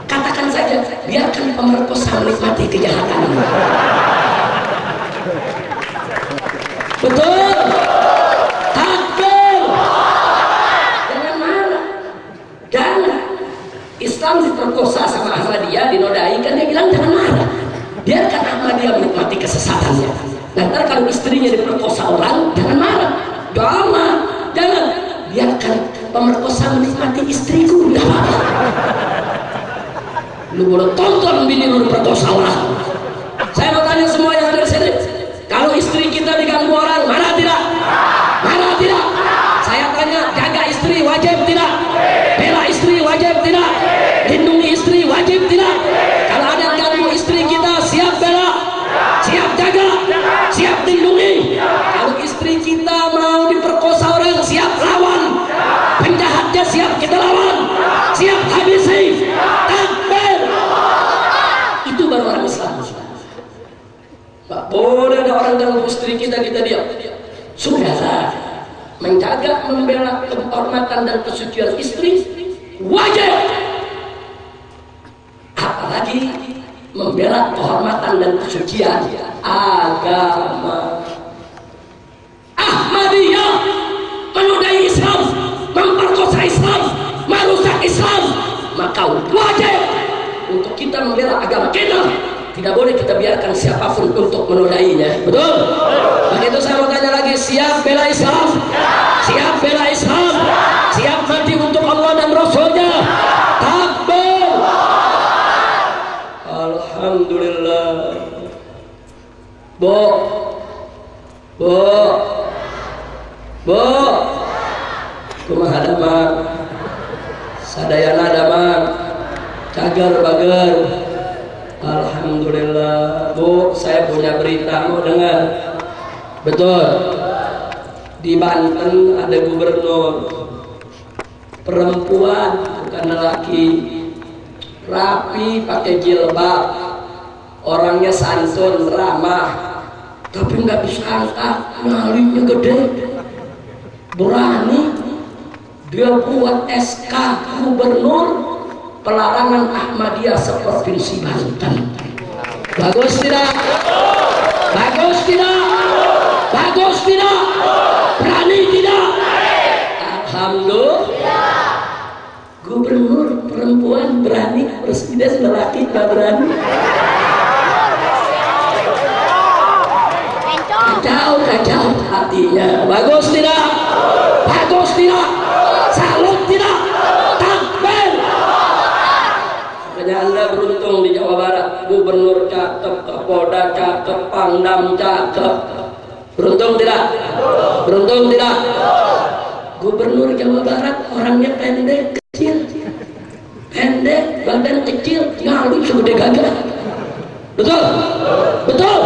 Katakan saja, biarkan pemerkosa menikmati kejahatannya. Betul. Takbir. Jangan marah. diperkosa sama Ahmadiyah, dinodai, kan dia bilang jangan marah, biarkan Ahmadiyah menikmati kesesatannya. Nanti kalau istrinya diperkosa orang, jangan marah, jangan, biarkan pemerkosa menikmati istriku. Lu boleh tonton bini lu diperkosa orang. Saya mau tanya semua yang ada di sini, kalau istri kita diganggu orang, marah tidak? Marah tidak? Saya tanya, jaga istri wajib tidak? Bela istri wajib tidak? Lindungi istri wajib tidak? Kalau ada yang ganggu istri kita, siap bela, siap jaga, siap lindungi. Kalau istri kita mau diperkosa orang, siap lawan. Penjahatnya siap kita lawan, siap habisi. Takbir. Itu baru orang Islam. Tak boleh ada orang ganggu istri kita diam. Saudara, menjaga, membela kehormatan dan kesucian istri wajib. Apalagi membela kehormatan dan kesucian agama. Ahmadiyah menodai Islam, memperkosa Islam, merusak Islam, maka wajib untuk kita membela agama kita. Tidak boleh kita biarkan siapapun untuk menodainya. Betul? Begitu saya mau tanya lagi, siap bela Islam? Siap bela Islam? Siap mati untuk Allah dan Rasulnya? Takbir! Alhamdulillah. Bu, kumaha damang? Sadayana damang, cagar bager. Alhamdulillah. Bu, saya punya berita, mau dengar? Betul, di Banten ada gubernur perempuan, bukan lelaki, rapi, pakai jilbab, orangnya santun, ramah, tapi nggak bisa angkat, nyalinya gede, berani dia buat SK gubernur pelarangan Ahmadiyah seprovinsi Banten. Bagus tidak? Bagus tidak? Bagus tidak? Berani tidak? Alhamdulillah. Gubernur perempuan berani, presiden lelaki tak berani. Kacau hatinya. Bagus tidak? Bagus tidak? Salut tidak? Takbir. Makanya Anda beruntung di Jawa Barat, gubernur cakep, kapolda cakep, pangdam cakep. Beruntung tidak? Beruntung tidak? Gubernur Jawa Barat orangnya pendek, kecil, pendek, badan kecil, nyali segede gagah. Betul? Betul?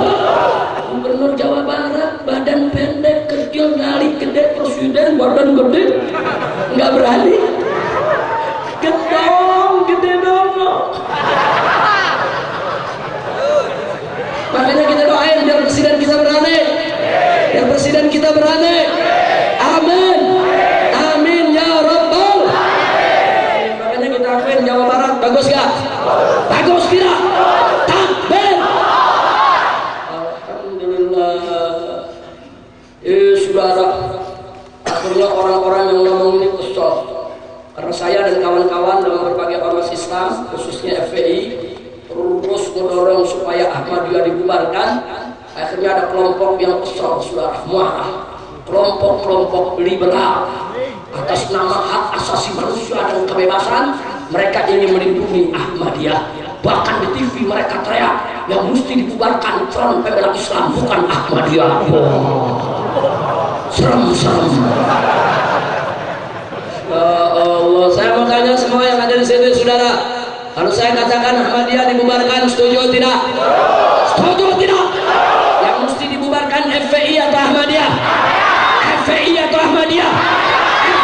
Gubernur Jawa Barat badan pendek, kecil, nyali gede, presiden badan gede, nggak berani. Gede dong. Makanya kita doain biar presiden kita berani, biar presiden kita berani. Amin, amin ya Rabbal. Makanya kita akuin Jawa Barat bagus gak? Bagus tidak? Takbir. Alhamdulillah. Saudara, akhirnya orang-orang yang ngomong ini kesal. Karena saya dan kawan-kawan dalam berbagai ormas Islam, khususnya FPI, terus mendorong supaya Ahmadiyah dibubarkan. Akhirnya ada kelompok yang kesal, saudara, marah. Kelompok-kelompok liberal atas nama hak asasi manusia dan kebebasan, mereka ingin melindungi Ahmadiyah. Bahkan di TV mereka teriak yang mesti dibubarkan Front Pembela Islam, bukan Ahmadiyah. Serem-serem. Ya Allah, saya mau tanya semua yang ada di sini, saudara. Kalau saya katakan Ahmadiyah dibubarkan, setuju tidak? Setuju tidak? Yang mesti dibubarkan FPI atau Ahmadiyah? FPI atau Ahmadiyah?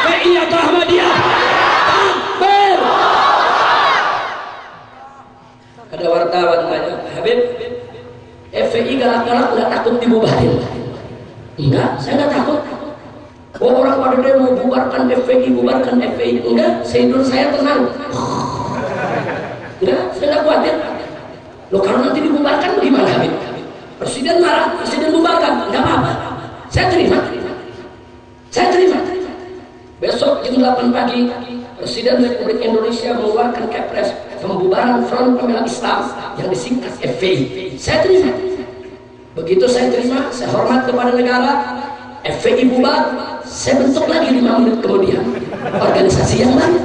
FPI atau Ahmadiyah? Takbir. Ada wartawan tanya, Habib, FPI galak-galak nggak takut dibubarin? Enggak, saya nggak takut. Oh, orang pada demo bubarkan FPI, bubarkan FPI. Enggak, tidur saya tenang. Enggak, saya nggak khawatir. Loh, kalau nanti dibubarkan gimana, Habib? Presiden marah, presiden bubarkan, nggak apa-apa. Saya terima. Saya terima. Besok jam 8 pagi, Presiden Republik Indonesia mengeluarkan Kepres pembubaran Front Pembela Islam yang disingkat FPI. Saya terima. Begitu saya terima, saya hormat kepada negara, FPI bubar, saya bentuk lagi 5 menit kemudian organisasi yang lain.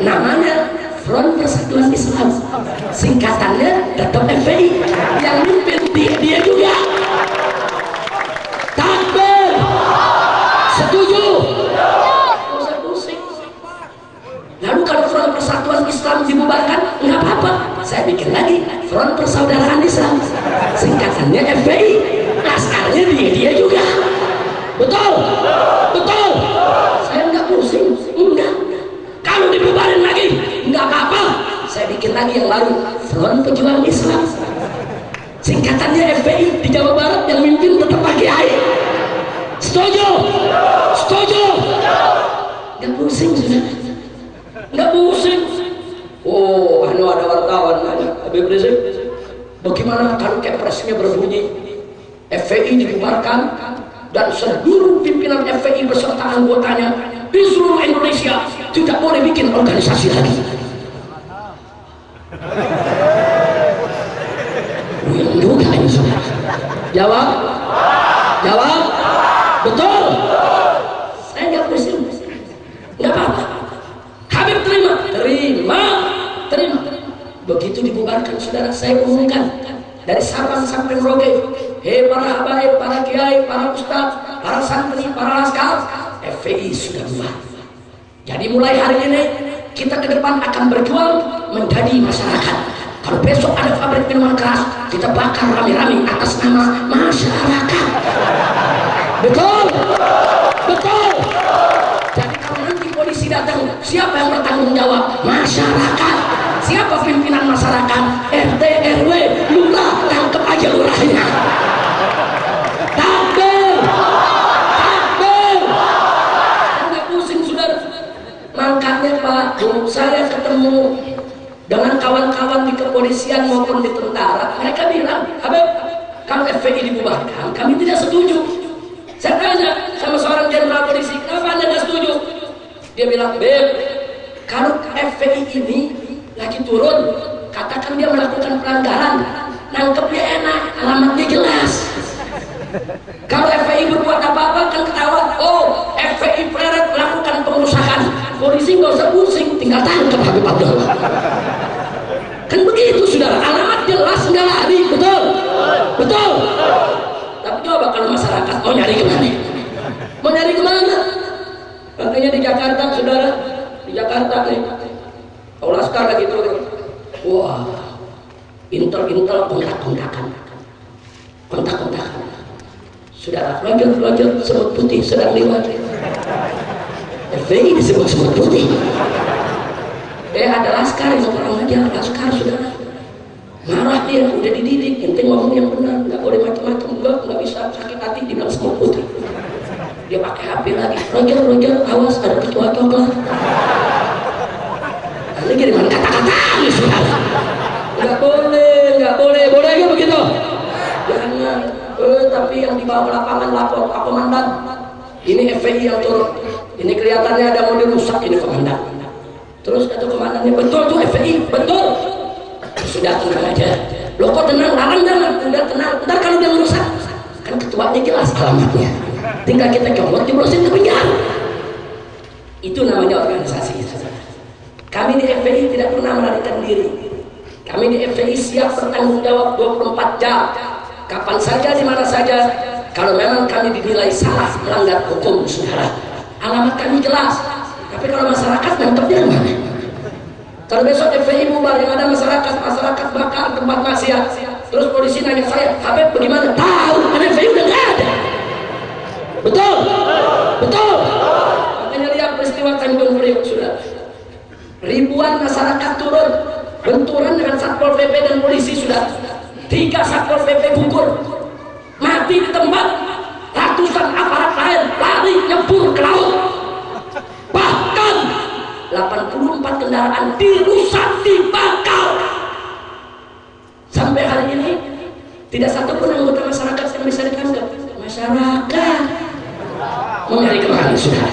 Namanya Front Persatuan Islam, singkatannya tetap FPI, yang mimpin dia juga. Takbir, setuju? Nggak usah pusing. Lalu kalau Front Persatuan Islam dibubarkan, nggak apa-apa, saya bikin lagi Front Persaudaraan Islam, singkatannya FPI, laskarnya dia juga. Betul? Betul? Saya nggak pusing, enggak. Kalau dibubarin lagi, nggak apa-apa, saya bikin lagi yang lain, Front Pejuang Islam, singkatannya FPI. Di Jawa Barat yang mimpin tetap Pak Kiai. Setuju? Setuju? Nggak pusing sudah, nggak pusing. Oh, ada wartawan nanya, Habib Rizik, bagaimana kalau Kepresnya berbunyi FPI dibubarkan dan seluruh pimpinan FPI beserta anggotanya di seluruh Indonesia tidak boleh bikin organisasi lagi? Yang juga ini sudah. Jawab? Jawab? Betul? Saya nggak pusing, nggak apa-apa. Habib terima? Terima, terima. Begitu dibubarkan, saudara, saya umumkan dari Sabang sampai Merauke, hei para habaib, para kiai, para ustaz, para santri, para laskar, FPI sudah bubar. Jadi mulai hari ini kita ke depan akan berjuang menjadi masyarakat. Kalau besok ada pabrik minuman keras, kita bakar rame-rame atas nama masyarakat. Betul? Betul? Jadi kalau nanti polisi datang, siapa yang bertanggung jawab? Masyarakat. Siapa pimpinan masyarakat? RT, RW, lurah, tangkep aja lurahnya. Takbir! Takbir! Nggak pusing, saudara. Makanya Pak, saya ketemu dengan kawan-kawan di kepolisian maupun di tentara, mereka bilang, Habib, kalau FPI dibubarkan, kami tidak setuju. Saya tanya sama seorang jenderal polisi, kenapa Anda nggak setuju? Dia bilang, Beb, kalau FPI ini lagi turun, katakan dia melakukan pelanggaran, nangkepnya enak, alamatnya jelas. Kalau FPI berbuat apa-apa kan ketahuan, oh FPI pleret melakukan pengerusakan, polisi nggak usah pusing, tinggal tangkap Habib Abdullah. Kan begitu, saudara, alamat jelas, nggak lari. Betul? Betul? Tapi coba kalau masyarakat mau nyari kemana? Mau nyari kemana? Makanya di Jakarta, saudara, di Jakarta nih, kalau laskar lagi turun, wah, intel kontak-kontakan, saudara, pelajar semut putih sedang lewat, FPI disebut semut putih. Ada laskar yang kurang ajar, laskar, saudara, marah dia, udah dididik, penting ngomong yang benar, nggak boleh macam-macam, nggak bisa sakit hati, dibilang semut putih. Dia pakai HP lagi, Roger, awas ada ketua coklat. Ini kiriman kata-kata, saudara. Nggak boleh nggak begitu? Jangan. Tapi yang dibawa ke lapangan lapor Pak Komandan. Ini FPI yang turun. Ini kelihatannya ada mau dirusak, ini komandan. Terus kata komandannya, betul tuh FPI, betul. Sudah tenang aja. Loh kok tenang? Larang jangan. Udah tenang. Ntar kalau dia merusak, kan ketuanya jelas alamatnya. Tinggal kita comot jeblosin ke penjara. Itu namanya organisasi. Kami di FPI tidak pernah melarikan diri. Kami di FPI siap bertanggung jawab 24 jam. Kapan saja, di mana saja. Kalau memang kami dinilai salah melanggar hukum, saudara, alamat kami jelas. Tapi kalau masyarakat nangkepnya kemana? Kalau besok FPI bubar, yang ada masyarakat bakar tempat maksiat. Terus polisi nanya saya, Habib bagaimana? Tahu, karena FPI udah nggak ada. Betul? Betul? Makanya lihat peristiwa Tanjung Priok, saudara. Ribuan masyarakat turun benturan dengan Satpol PP dan polisi, sudah 3 Satpol PP gugur mati di tempat, ratusan aparat lain lari nyebur ke laut, bahkan 84 kendaraan dirusak, dibakar. Sampai hari ini tidak satu pun anggota masyarakat yang bisa ditangkap. Masyarakat mau nyari kemana, saudara?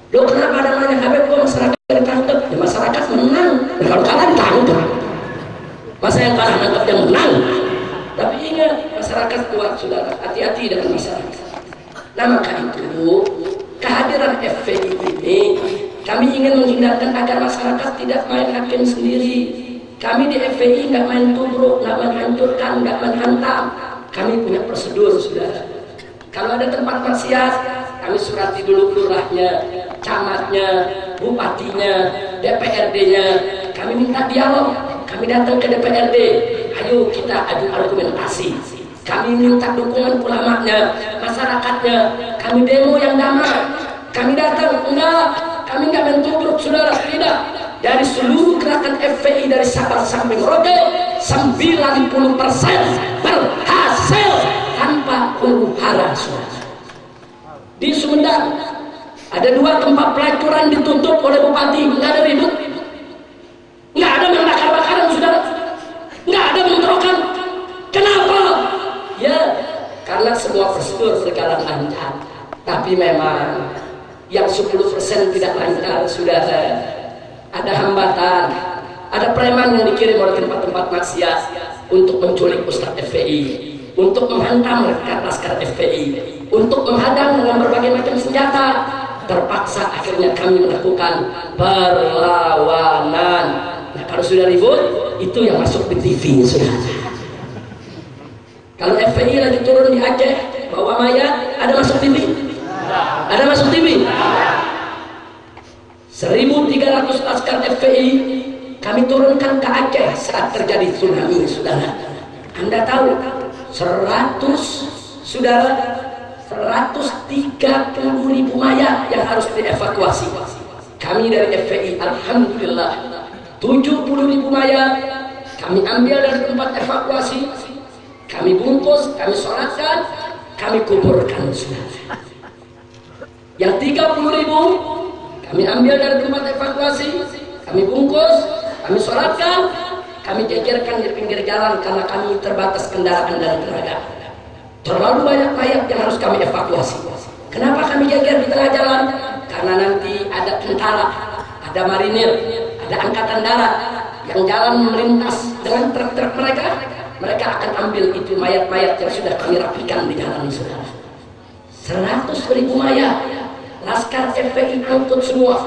Loh kenapa ada namanya Habib kok masyarakat ditangkap? Ya masyarakat menang. Nah, kalau nangkap yang menang. Tapi ingat, masyarakat kuat saudara, hati-hati dengan masyarakat. Nah maka itu kehadiran FPI ini kami ingin menghindarkan agar masyarakat tidak main hakim sendiri. Kami di FPI nggak main tubruk, nggak main hancurkan, nggak main hantam. Kami punya prosedur saudara. Kalau ada tempat maksiat, kami surati dulu lurahnya, camatnya, bupatinya, DPRD-nya. Kami minta dialog. Kami datang ke DPRD. Ayo kita adu argumentasi. Kami minta dukungan ulamanya, masyarakatnya. Kami demo yang damai. Kami datang, enggak. Kami enggak mentubruk saudara, tidak. Dari seluruh gerakan FPI dari Sabang sampai Merauke, 90% berhasil tanpa huru-hara saudara. Di Sumedang ada 2 tempat pelacuran ditutup oleh bupati, enggak ada ribut, enggak ada membakar-bakaran saudara, enggak ada bentrokan. Kenapa? Ya karena semua prosedur berjalan lancar. Tapi memang yang 10% tidak lancar saudara. Ada hambatan, ada preman yang dikirim oleh tempat-tempat maksiat untuk menculik Ustadz FPI, untuk menghantam laskar FPI, untuk menghadang dengan berbagai macam senjata. Terpaksa akhirnya kami melakukan perlawanan. Nah kalau sudah ribut, itu yang masuk di TV sudah. Kalau FPI lagi turun di Aceh bawa mayat, ada masuk TV? Ada masuk TV? 1.300 laskar FPI kami turunkan ke Aceh saat terjadi tsunami saudara. Anda tahu 130.000 mayat yang harus dievakuasi. Kami dari FPI alhamdulillah 70.000 mayat kami ambil dari tempat evakuasi, kami bungkus, kami sholatkan, kami kuburkan saudara. Yang 30.000 kami ambil dari tempat evakuasi, kami bungkus, kami sholatkan, kami jejerkan di pinggir jalan karena kami terbatas kendaraan dan tenaga. Terlalu banyak mayat yang harus kami evakuasi. Kenapa kami jejer di tengah jalan? Karena nanti ada tentara, ada marinir, ada angkatan darat yang jalan melintas dengan truk-truk mereka. Mereka akan ambil itu mayat-mayat yang sudah kami rapikan di jalan ini saudara. 100.000 mayat. Laskar FPI angkut semua,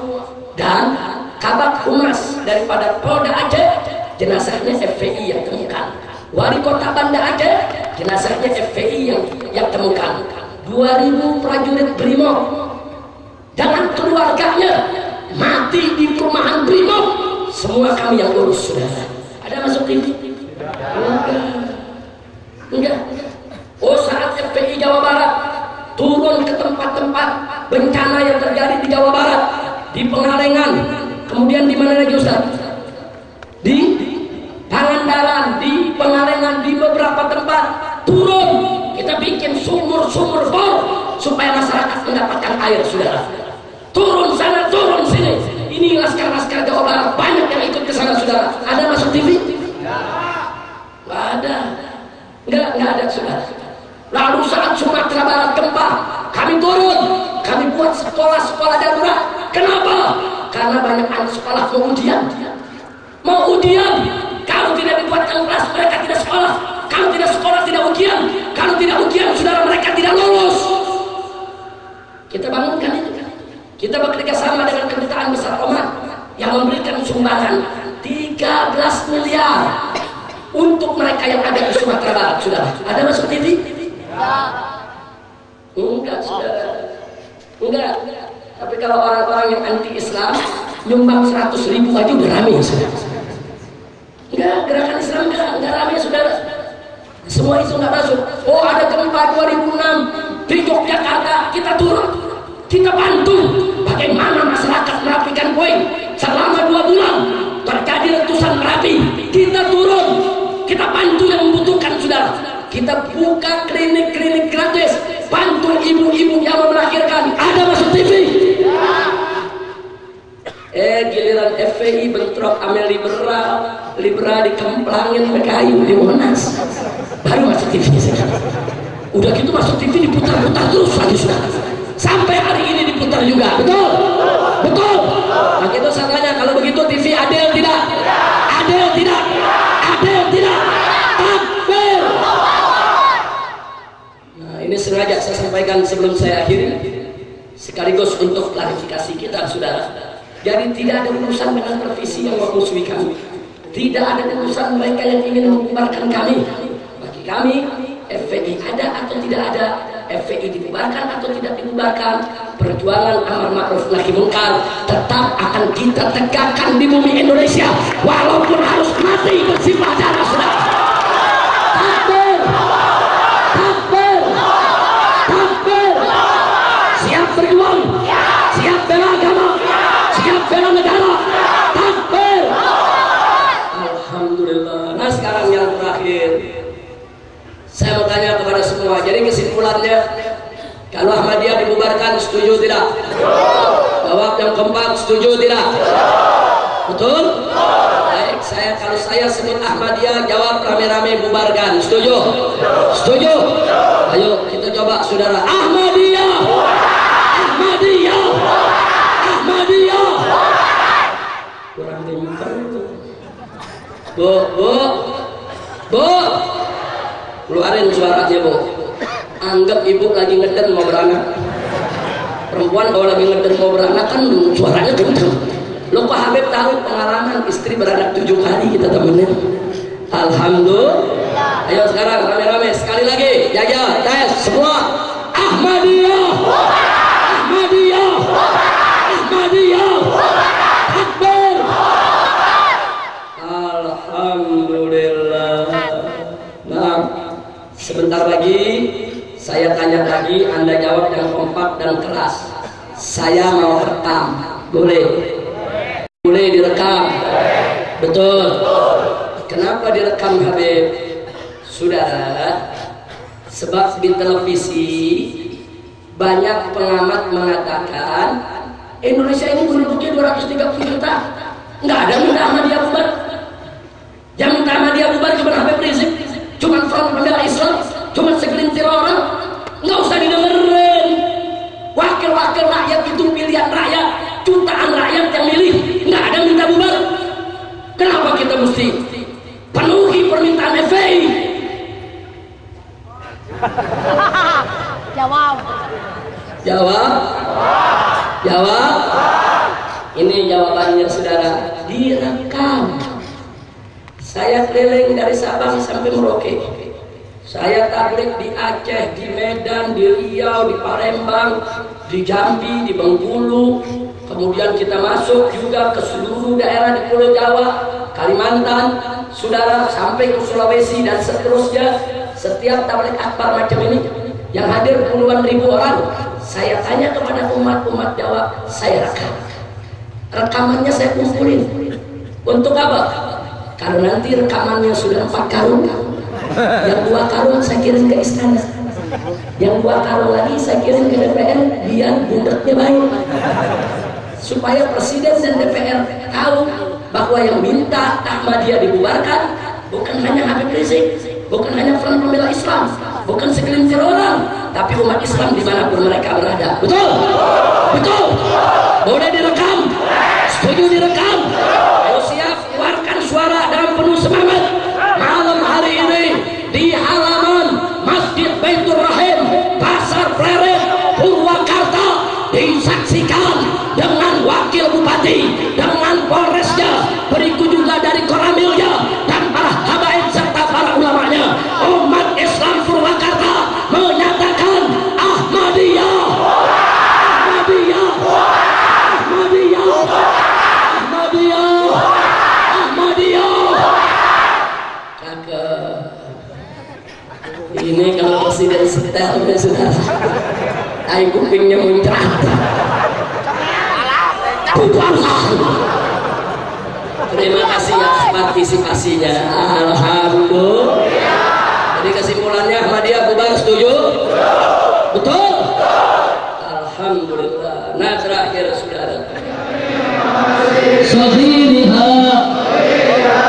dan Kabak Humas daripada Polda Aceh jenazahnya FPI yang temukan. Wali Kota Banda Aceh jenazahnya FPI yang temukan. 2.000 prajurit Brimob dengan keluarganya mati di perumahan Brimob, semua kami yang urus saudara. Ada masuk TV? Enggak. Oh saat FPI Jawa Barat turun ke tempat-tempat bencana yang terjadi di Jawa Barat, di Pengalengan, kemudian di mana lagi Ustaz? Di Pangandaran, di Pengalengan, di beberapa tempat turun. Kita bikin sumur-sumur bor supaya masyarakat mendapatkan air saudara. Turun sana, turun sini. Ini laskar-laskar Jawa Barat banyak yang ikut ke sana saudara. Ada masuk TV? Nggak ada. Nggak ada saudara. Lalu saat Sumatera Barat gempa, kami turun, kami buat sekolah-sekolah darurat. Kenapa? Karena banyak anak sekolah mau ujian. Kalau tidak dibuatkan kelas, mereka tidak sekolah. Kalau tidak sekolah, tidak ujian. Kalau tidak ujian, saudara, mereka tidak lulus. Kita bangunkan itu. Kita bekerja sama dengan Kedutaan Besar Oman yang memberikan sumbangan 13 miliar untuk mereka yang ada di Sumatera Barat, saudara. Ada masuk TV? Enggak saudara, enggak. Tapi kalau orang-orang yang anti Islam nyumbang 100.000 aja udah rame saudara. Enggak, gerakan Islam enggak rame saudara. Semua itu enggak masuk. Oh ada gempa 2006 di Yogyakarta, kita turun, kita bantu bagaimana masyarakat merapikan poin selama 2 bulan terjadi letusan Merapi. Kita turun, kita bantu yang membutuhkan saudara. Kita buka klinik-klinik gratis, bantu ibu-ibu yang mau melahirkan. Ada masuk TV? Giliran FPI bentrok sama liberal dikemplangin berkayu di Monas, baru masuk TV sekarang. Udah gitu masuk TV diputar-putar terus lagi sudah. Sampai hari ini diputar juga, betul? Betul? Nah itu saya tanya, kalau begitu TV adil tidak? Adil tidak? Adil tidak? sampaikan sebelum saya akhiri, sekaligus untuk klarifikasi kita, saudara. Jadi tidak ada urusan dengan televisi yang memusuhi kami. Tidak ada urusan mereka yang ingin membubarkan kami. Bagi kami, FPI ada atau tidak ada, FPI dibubarkan atau tidak dibubarkan, perjuangan amar ma'ruf nahi munkar tetap akan kita tegakkan di bumi Indonesia, walaupun harus mati bersimpah darah, saudara. Takbir, takbir, takbir. Siap berjuang, siap bela agama, siap bela negara. Takbir. Alhamdulillah. Nah sekarang yang terakhir, saya mau tanya kepada semua. Jadi kesimpulannya, kalau Ahmadiyah dibubarkan, setuju tidak? Jawab yang keempat, setuju tidak? Betul? Baik, kalau saya sebut Ahmadiyah, jawab rame-rame bubarkan. Setuju? Setuju? Ayo kita coba, saudara. Ahmadiyah, Ahmadiyah, Ahmadiyah. Kurang kencang. Bu, keluarin suaranya, Bu. Anggap ibu lagi ngeden mau beranak. Perempuan kalau lagi ngeden mau beranak kan suaranya kencang. Lo Pak Habib tahu pengalaman istri beranak 7 kali kita temenin. Alhamdulillah. Ayo sekarang rame-rame sekali lagi. Ya, tes semua. Ahmadiyah, Ahmadiyah, Ahmadiyah. Takbir. Alhamdulillah. Nah, sebentar lagi saya tanya lagi, Anda jawab yang kompak dan keras. Saya mau rekam, boleh? Boleh direkam? Betul. Kenapa direkam, Habib? Saudara, sebab di televisi banyak pengamat mengatakan Indonesia ini penduduknya 230 juta, nggak ada minta Ahmadiyah bubar. Yang minta Ahmadiyah bubar cuma Habib Rizik, cuma Front Pembela Islam, cuma segelintir orang. Nggak usah didengerin. Wakil-wakil rakyat itu pilihan rakyat, jutaan rakyat yang milih. Nggak ada minta bubar. Kenapa kita mesti penuhi permintaan FPI? Jawab. Jawab. Jawab. Ini jawabannya, saudara. Direkam. Saya keliling dari Sabang sampai Merauke. Saya tablik di Aceh, di Medan, di Riau, di Palembang, di Jambi, di Bengkulu. Kemudian kita masuk juga ke seluruh daerah di Pulau Jawa, Kalimantan, saudara, sampai ke Sulawesi dan seterusnya. Setiap tablik akbar macam ini yang hadir puluhan ribu orang, saya tanya kepada umat-umat Jawa, saya rekam. Rekamannya saya kumpulin. Untuk apa? Kalau nanti rekamannya sudah 4 karung, yang 2 karung saya kirim ke istana, yang 2 karung lagi saya kirim ke DPR, biar budaknya baik, supaya presiden dan DPR tahu bahwa yang minta Ahmadiyah dibubarkan bukan hanya Habib Rizik, bukan hanya Front Pembela Islam, bukan segelintir orang, tapi umat Islam dimanapun mereka berada. Betul? Betul? Boleh direkam? Setuju direkam? Ayo siap, keluarkan suara dalam penuh semangat. Malam hari ini di halaman Masjid Baitur Rahim, Pasar Pleret, Purwakarta, disaksikan dengan wakil bupati, dengan Polresnya, berikut juga dari Koramilnya dan para habaib serta para ulamanya. Umat Islam Purwakarta menyatakan Ahmadiyah, Ahmadiyah, Ahmadiyah, Ahmadiyah, Ahmadiyah. Ini kalau presiden setel ya sudah, air kupingnya muncrat. Bubarlah. Terima kasih atas partisipasinya. Alhamdulillah. Jadi kesimpulannya Ahmadiyah bubar, setuju? Betul? Alhamdulillah. Nah terakhir saudara. Sahiriha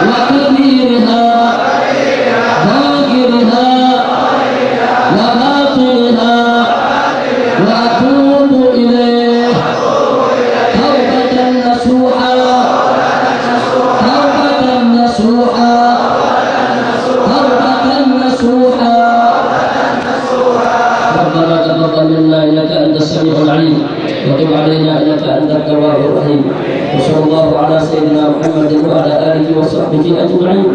wa kabiriha dhakiriha wa batiniha wa atubu ilaih taubatan nasuha taubatan nasuha taubatan nasuha. وعلى آله وصحبه أجمعين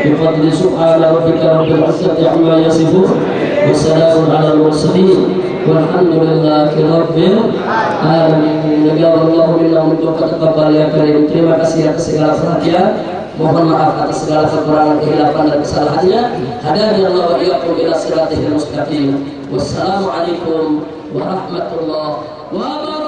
بفضل سبحان ربك رب العزة عما يصفون وسلام على المرسلين والحمد لله رب العالمين. Ya Allah minna minkum taqabbal ya karim. Terima kasih atas segala perhatian. Mohon maaf atas segala kekurangan, kehilapan dan kesalahannya. Hadani Allah wa iyyakum ila siratal mustaqim. Wassalamualaikum warahmatullahi wabarakatuh.